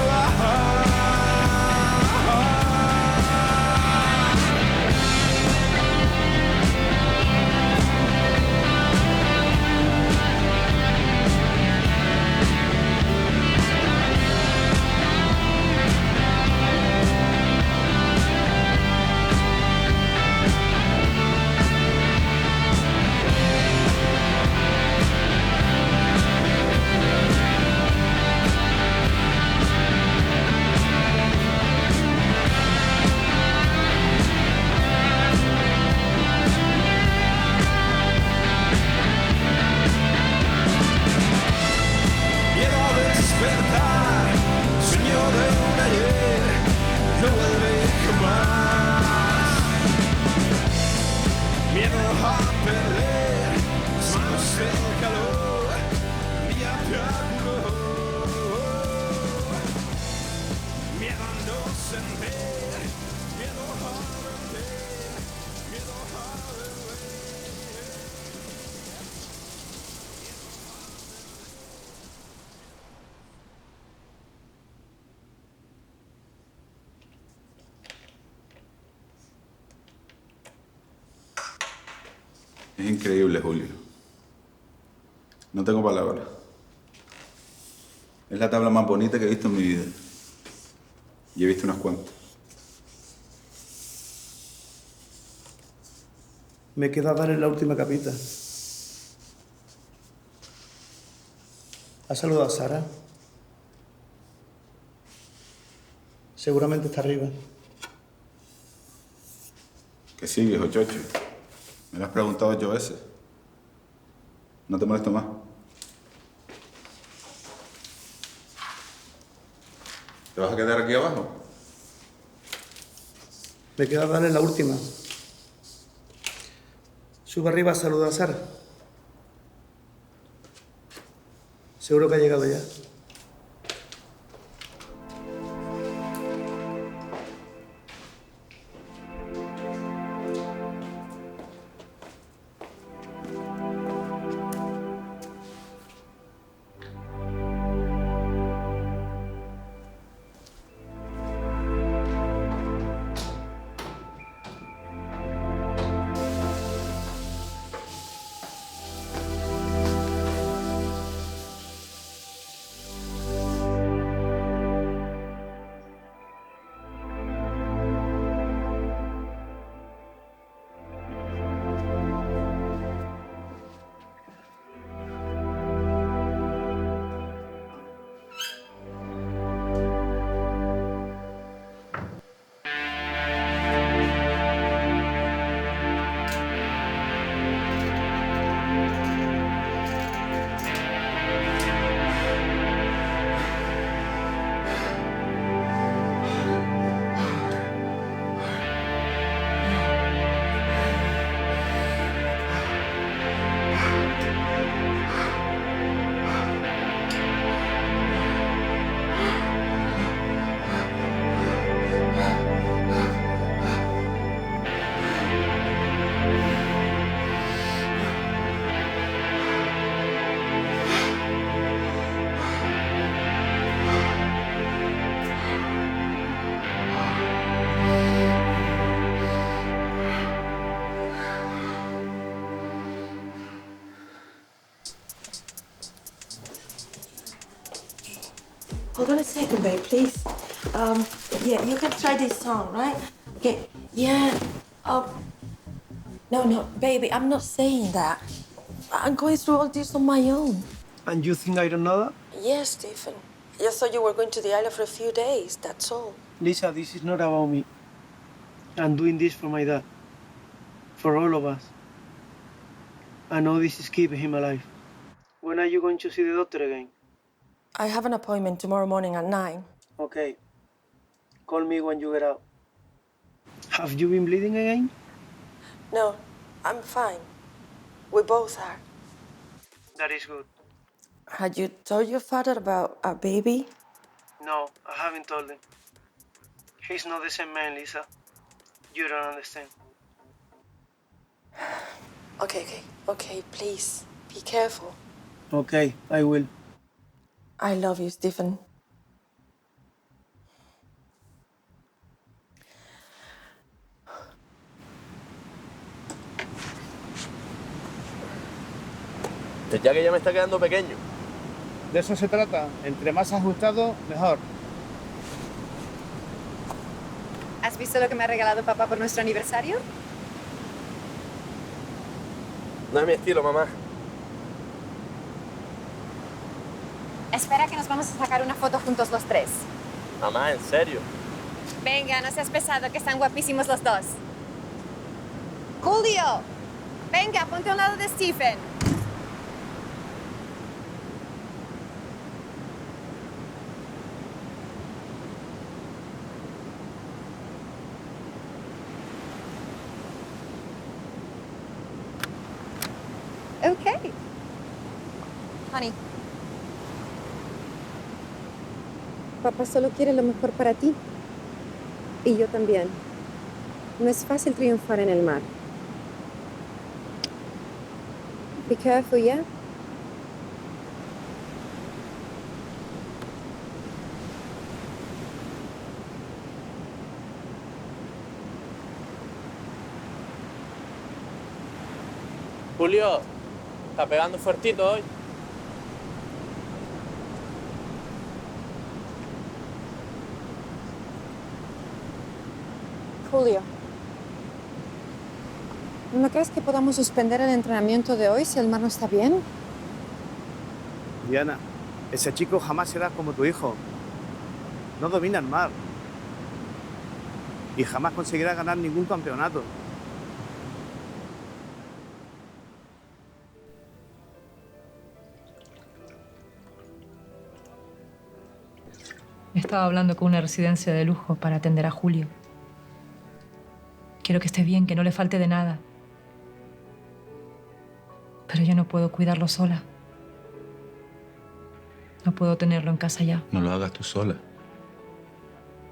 Es increíble, Julio. No tengo palabras. Es la tabla más bonita que he visto en mi vida. Y he visto unas cuantas. Me queda dar en la última capita. ¿Has saludado a Sara? Seguramente está arriba. Que sí, viejo chocho. Me lo has preguntado 8 veces. No te molesto más. ¿Te vas a quedar aquí abajo? Me queda dar en la última. Sube arriba a saludar a Sara. Seguro que ha llegado ya. Hold on a second, babe, please. Yeah, you can try this song, right? Okay, yeah. No, baby, I'm not saying that. I'm going through all this on my own. And you think I don't know that? Yes, Stephen. I just thought you were going to the island for a few days, that's all. Lisa, this is not about me. I'm doing this for my dad. For all of us. I know this is keeping him alive. When are you going to see the doctor again? I have an appointment tomorrow morning at 9. Okay. Call me when you get out. Have you been bleeding again? No, I'm fine. We both are. That is good. Had you told your father about our baby? No, I haven't told him. He's not the same man, Lisa. You don't understand. Okay, please. Be careful. Okay, I will. I love you, Stephen. Ya que ya me está quedando pequeño. De eso se trata. Entre más ajustado, mejor. ¿Has visto lo que me ha regalado papá por nuestro aniversario? No es mi estilo, mamá. Espera que nos vamos a sacar una foto juntos los tres. Mamá, ¿en serio? Venga, no seas pesado, que están guapísimos los dos. Julio, venga, ponte a un lado de Stephen. Okay. Honey. Papá solo quiere lo mejor para ti. Y yo también. No es fácil triunfar en el mar. Be careful, yeah? Julio, está pegando fuertito hoy. Julio, ¿no crees que podamos suspender el entrenamiento de hoy si el mar no está bien? Diana, ese chico jamás será como tu hijo. No domina el mar. Y jamás conseguirá ganar ningún campeonato. Estaba hablando con una residencia de lujo para atender a Julio. Quiero que esté bien, que no le falte de nada. Pero yo no puedo cuidarlo sola. No puedo tenerlo en casa ya. No lo hagas tú sola.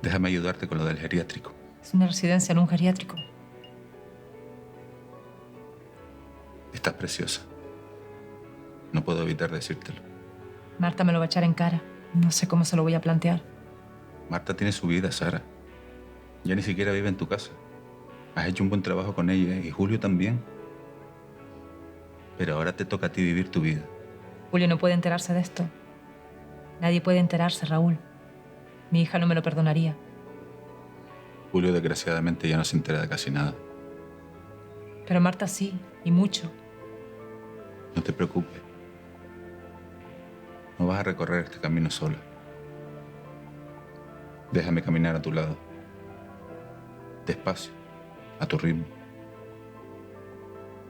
Déjame ayudarte con lo del geriátrico. Es una residencia, no un geriátrico. Estás preciosa. No puedo evitar decírtelo. Marta me lo va a echar en cara. No sé cómo se lo voy a plantear. Marta tiene su vida, Sara. Ya ni siquiera vive en tu casa. Has hecho un buen trabajo con ella y Julio también. Pero ahora te toca a ti vivir tu vida. Julio no puede enterarse de esto. Nadie puede enterarse, Raúl. Mi hija no me lo perdonaría. Julio, desgraciadamente, ya no se entera de casi nada. Pero Marta sí, y mucho. No te preocupes. No vas a recorrer este camino sola. Déjame caminar a tu lado. Despacio, a tu ritmo.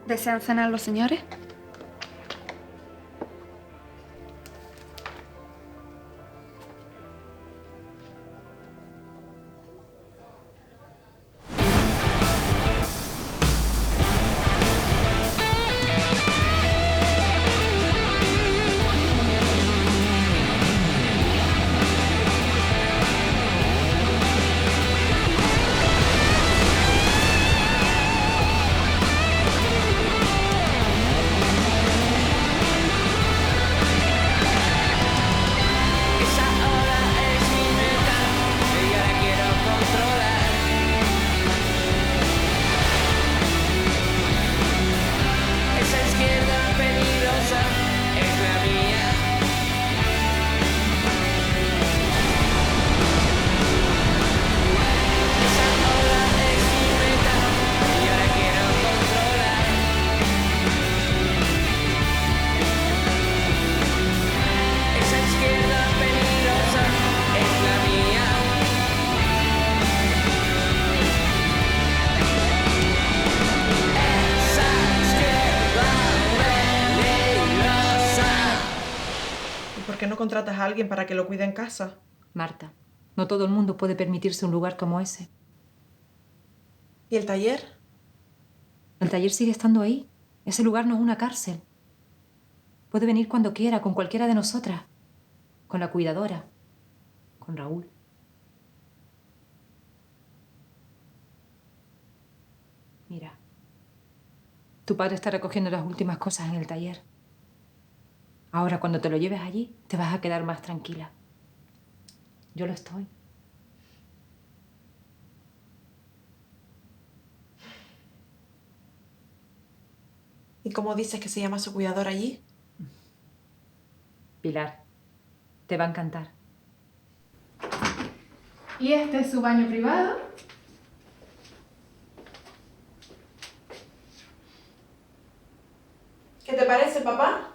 ¿Desean cenar los señores? ¿Por qué no contratas a alguien para que lo cuide en casa? Marta, no todo el mundo puede permitirse un lugar como ese. ¿Y el taller? El taller sigue estando ahí. Ese lugar no es una cárcel. Puede venir cuando quiera, con cualquiera de nosotras. Con la cuidadora. Con Raúl. Mira. Tu padre está recogiendo las últimas cosas en el taller. Ahora, cuando te lo lleves allí, te vas a quedar más tranquila. Yo lo estoy. ¿Y cómo dices que se llama su cuidador allí? Pilar, te va a encantar. ¿Y este es su baño privado? ¿Qué te parece, papá?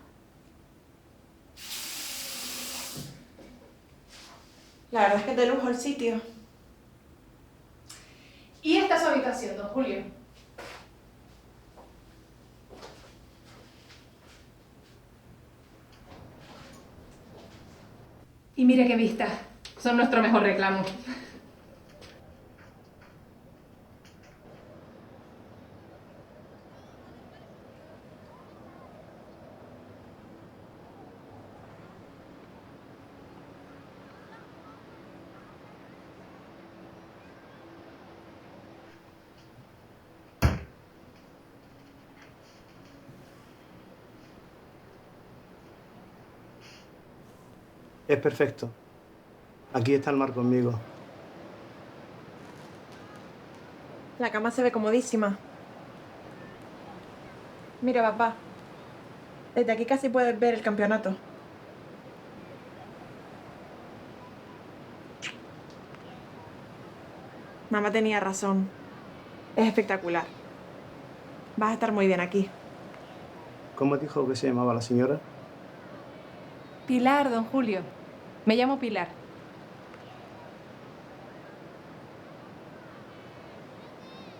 La verdad es que es de lujo el sitio. ¿Y esta es su habitación, don Julio? Y mire qué vistas. Son nuestro mejor reclamo. Es perfecto. Aquí está el mar conmigo. La cama se ve comodísima. Mira, papá. Desde aquí casi puedes ver el campeonato. Mamá tenía razón. Es espectacular. Vas a estar muy bien aquí. ¿Cómo dijo que se llamaba la señora? Pilar, don Julio. Me llamo Pilar.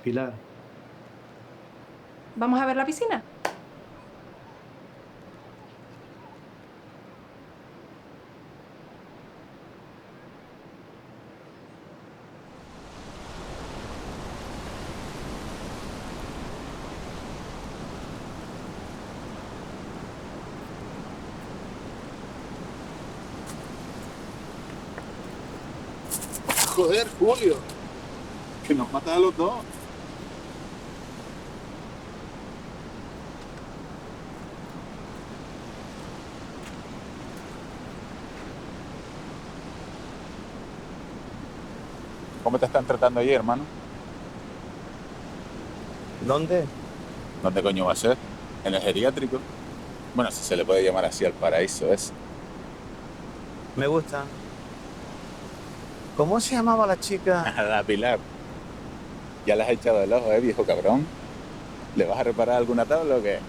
Pilar. ¿Vamos a ver la piscina? Joder, Julio. Que nos matan a los dos. ¿Cómo te están tratando allí, hermano? ¿Dónde? ¿Dónde coño va a ser? ¿En el geriátrico? Bueno, si se le puede llamar así al paraíso ese. Me gusta. ¿Cómo se llamaba la chica? La Pilar. Ya la has echado del ojo, viejo cabrón. ¿Le vas a reparar alguna tabla o qué?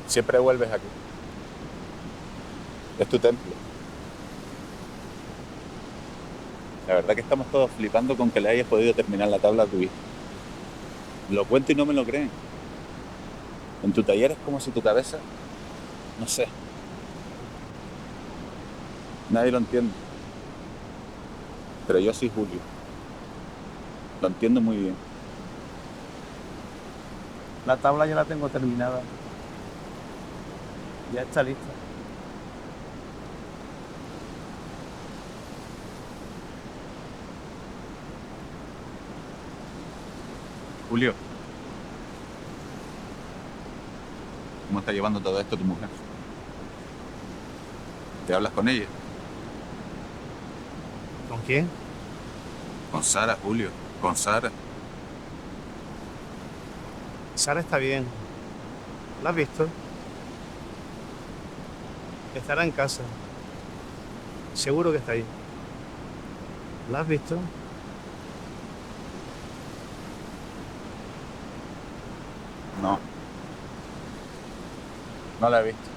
Siempre vuelves aquí. Es tu templo. La verdad que estamos todos flipando con que le hayas podido terminar la tabla a tu hijo. Lo cuento y no me lo creen. En tu taller es como si tu cabeza... No sé. Nadie lo entiende. Pero yo sí, Julio. Lo entiendo muy bien. La tabla ya la tengo terminada. Ya está lista. Julio. ¿Cómo está llevando todo esto tu mujer? ¿Te hablas con ella? ¿Con quién? Con Sara, Julio. Con Sara. Sara está bien. ¿La has visto? Estará en casa. Seguro que está ahí. ¿La has visto? No. No la he visto.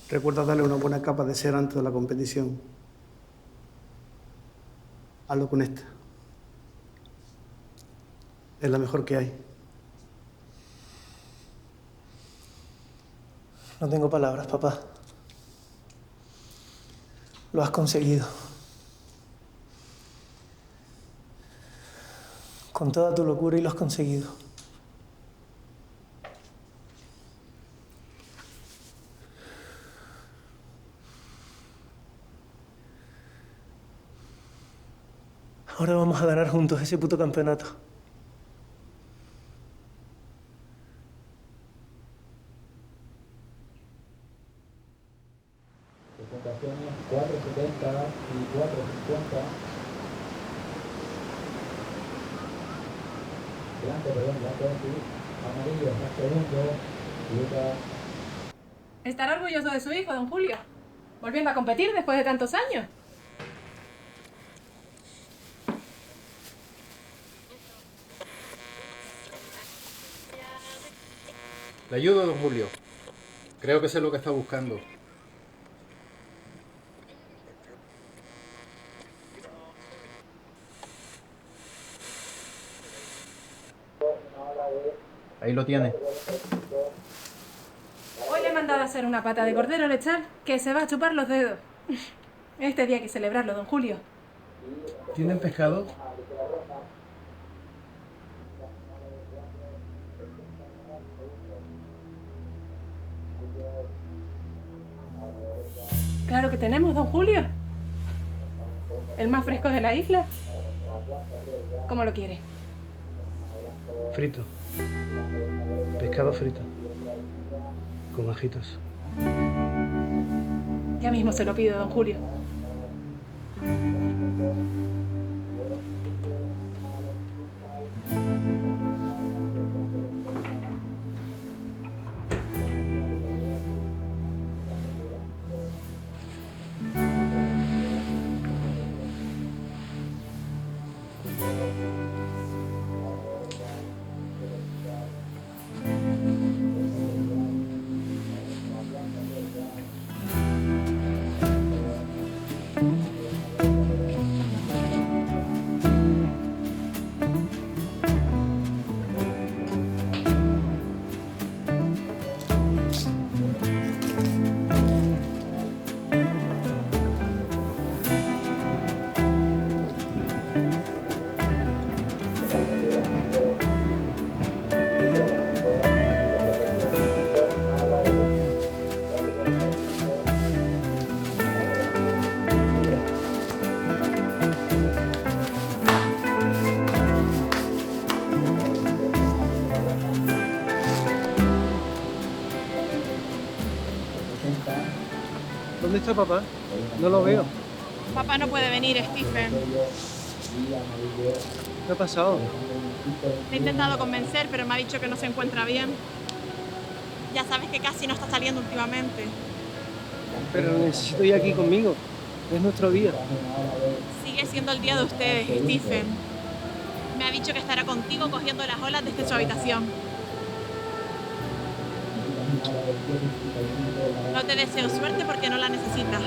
Recuerda darle una buena capa de cera antes de la competición. Hazlo con esta. Es la mejor que hay. No tengo palabras, papá. Lo has conseguido. Con toda tu locura y lo has conseguido. Ahora vamos a ganar juntos ese puto campeonato. Presentaciones 470 y 450. Delante, sí. Amarillo, más segundo. Lucas. Estará orgulloso de su hijo, don Julio. Volviendo a competir después de tantos años. Le ayudo, don Julio. Creo que sé lo que está buscando. Ahí lo tiene. Hoy le he mandado a hacer una pata de cordero lechal que se va a chupar los dedos. Este día hay que celebrarlo, don Julio. ¿Tienen pescado? Claro que tenemos, don Julio. El más fresco de la isla. ¿Cómo lo quiere? Frito. Pescado frito. Con ajitos. Ya mismo se lo pido, don Julio. ¿Dónde está papá? No lo veo. Papá no puede venir, Stephen. ¿Qué ha pasado? Le he intentado convencer, pero me ha dicho que no se encuentra bien. Ya sabes que casi no está saliendo últimamente. Pero necesito ir aquí conmigo. Es nuestro día. Sigue siendo el día de ustedes, Stephen. Me ha dicho que estará contigo cogiendo las olas desde su habitación. No te deseo suerte porque no la necesitas.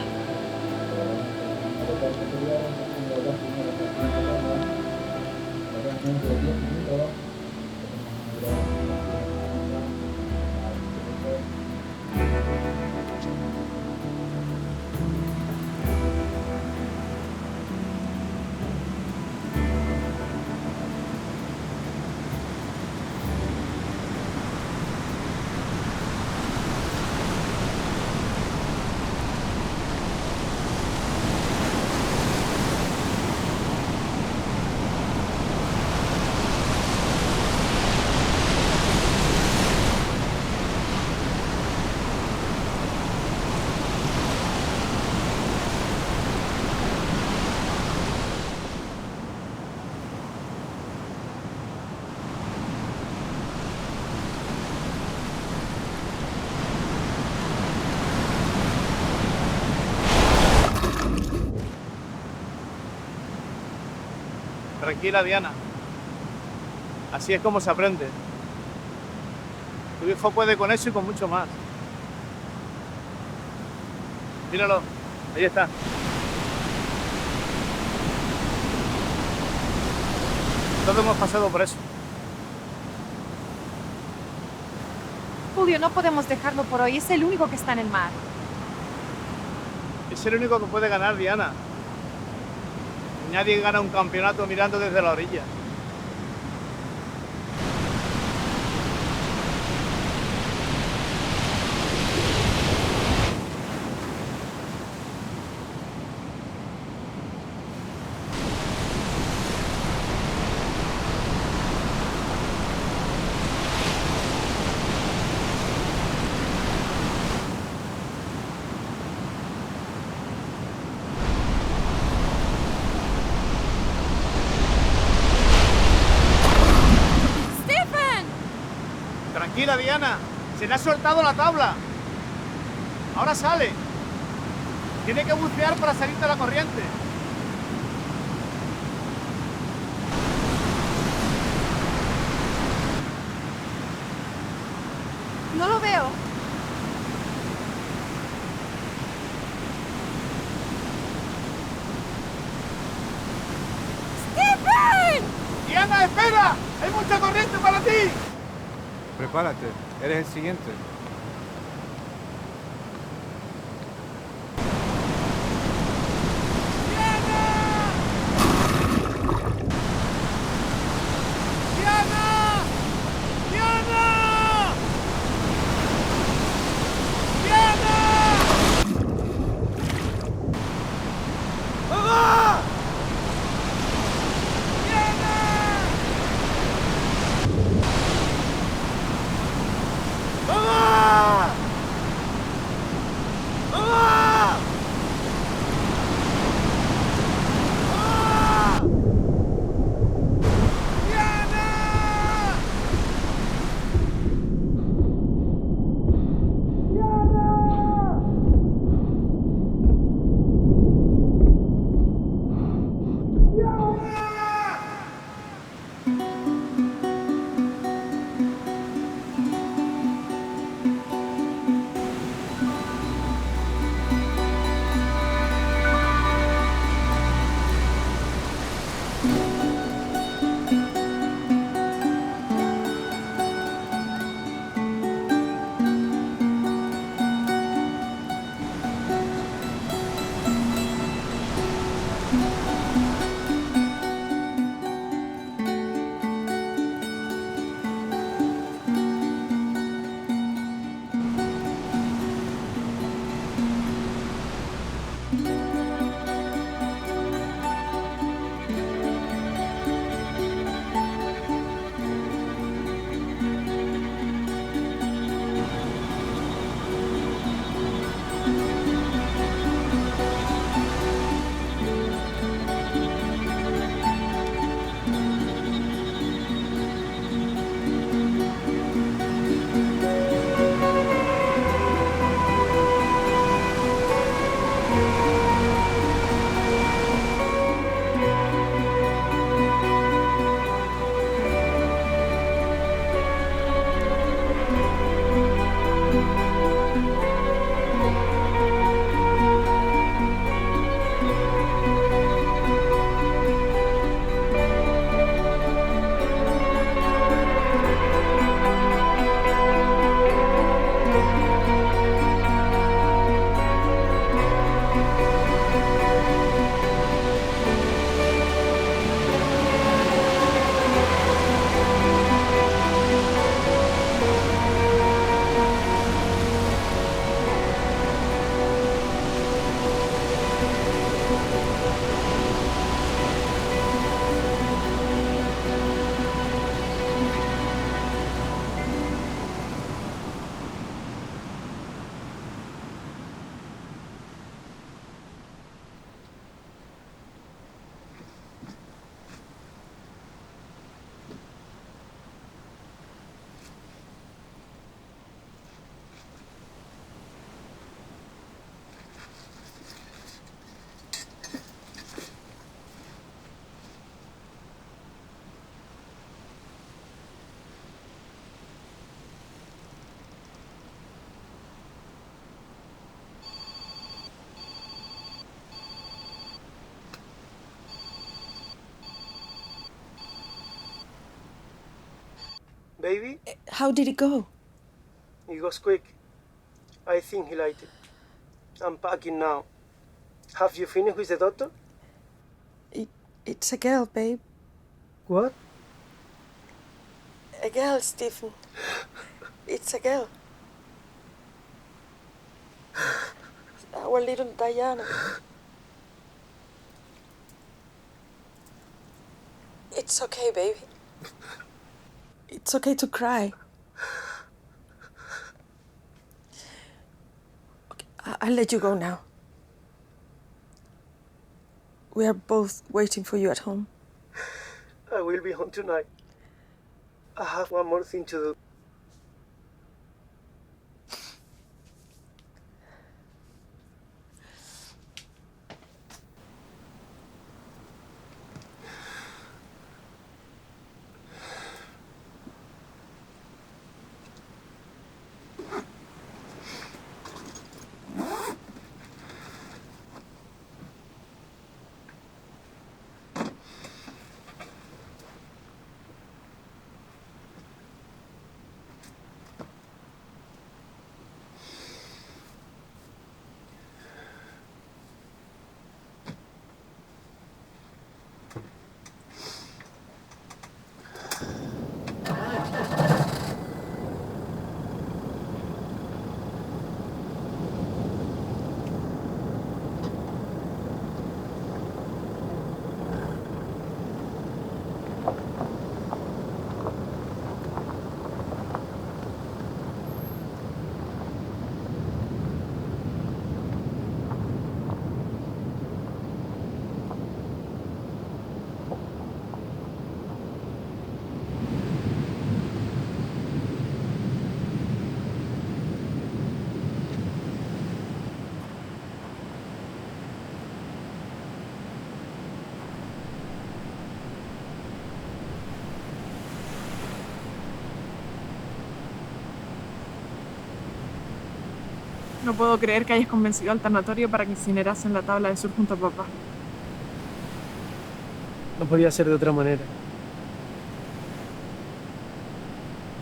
Tranquila, Diana. Así es como se aprende. Tu hijo puede con eso y con mucho más. Míralo, ahí está. Todos hemos pasado por eso. Julio, no podemos dejarlo por hoy. Es el único que está en el mar. Es el único que puede ganar, Diana. Nadie gana un campeonato mirando desde la orilla. Tranquila, Diana. Se le ha soltado la tabla. Ahora sale. Tiene que bucear para salir de la corriente. No lo veo. ¡Stephen! ¡Diana, espera! ¡Hay mucha corriente para ti! Prepárate, eres el siguiente. Baby? How did it go? It was quick. I think he liked it. I'm packing now. Have you finished with the doctor? It's a girl, babe. What? A girl, Stephen. It's a girl. Our little Diana. It's okay, baby. It's okay to cry. Okay, I'll let you go now. We are both waiting for you at home. I will be home tonight. I have one more thing to do. No puedo creer que hayas convencido al tanatorio para que incinerasen la tabla de surf junto a papá. No podía ser de otra manera.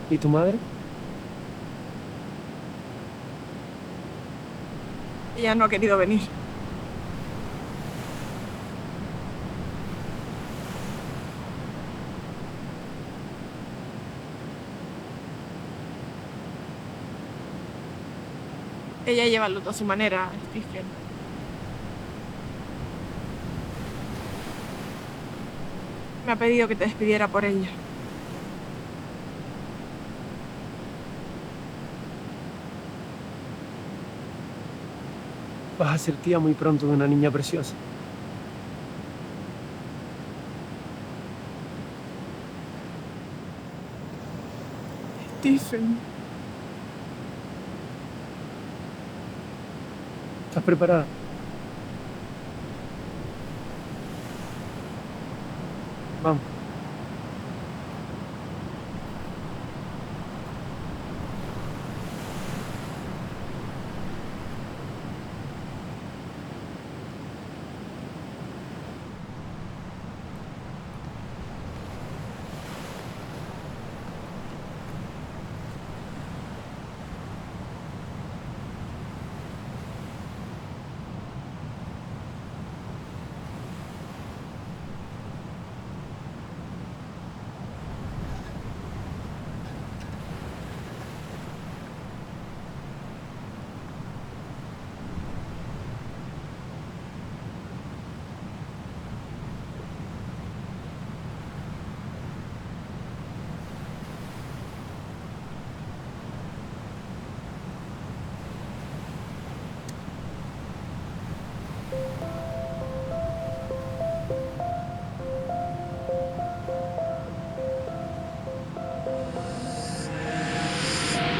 ¿Y tu madre? Ella no ha querido venir. Ella lleva el luto a su manera, Stephen. Me ha pedido que te despidiera por ella. Vas a ser tía muy pronto de una niña preciosa. Stephen. ¿Estás preparada? Vamos.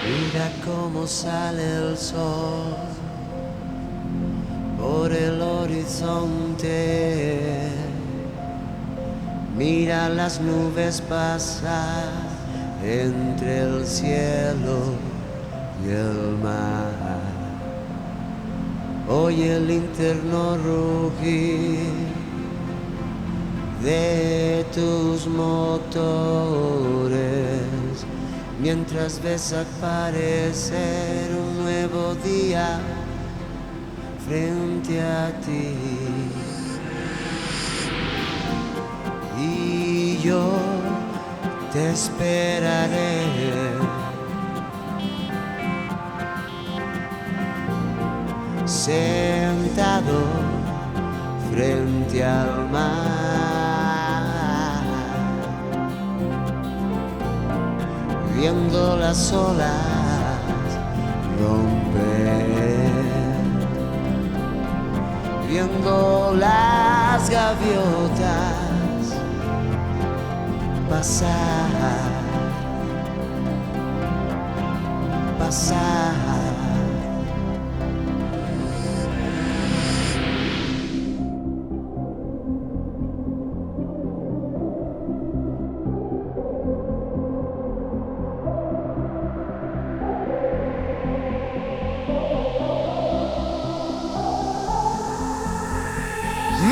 Mira cómo sale el sol por el horizonte. Mira las nubes pasar entre el cielo y el mar. Oye el interno rugir de tus motores, mientras ves aparecer un nuevo día frente a ti. Y yo te esperaré sentado frente al mar, viendo las olas romper, viendo las gaviotas pasar, pasar.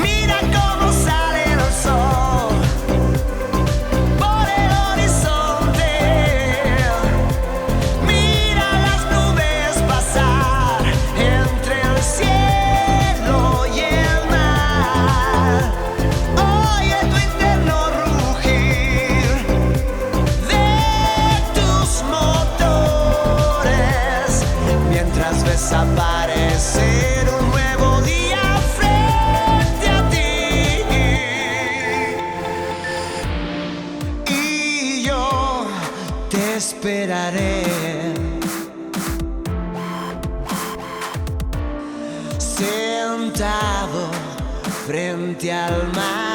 Mira cómo sale el sol por el horizonte. Mira las nubes pasar entre el cielo y el mar. Oye tu interno rugir de tus motores, mientras ves aparecer un nuevo día frente a ti. Y yo te esperaré sentado frente al mar,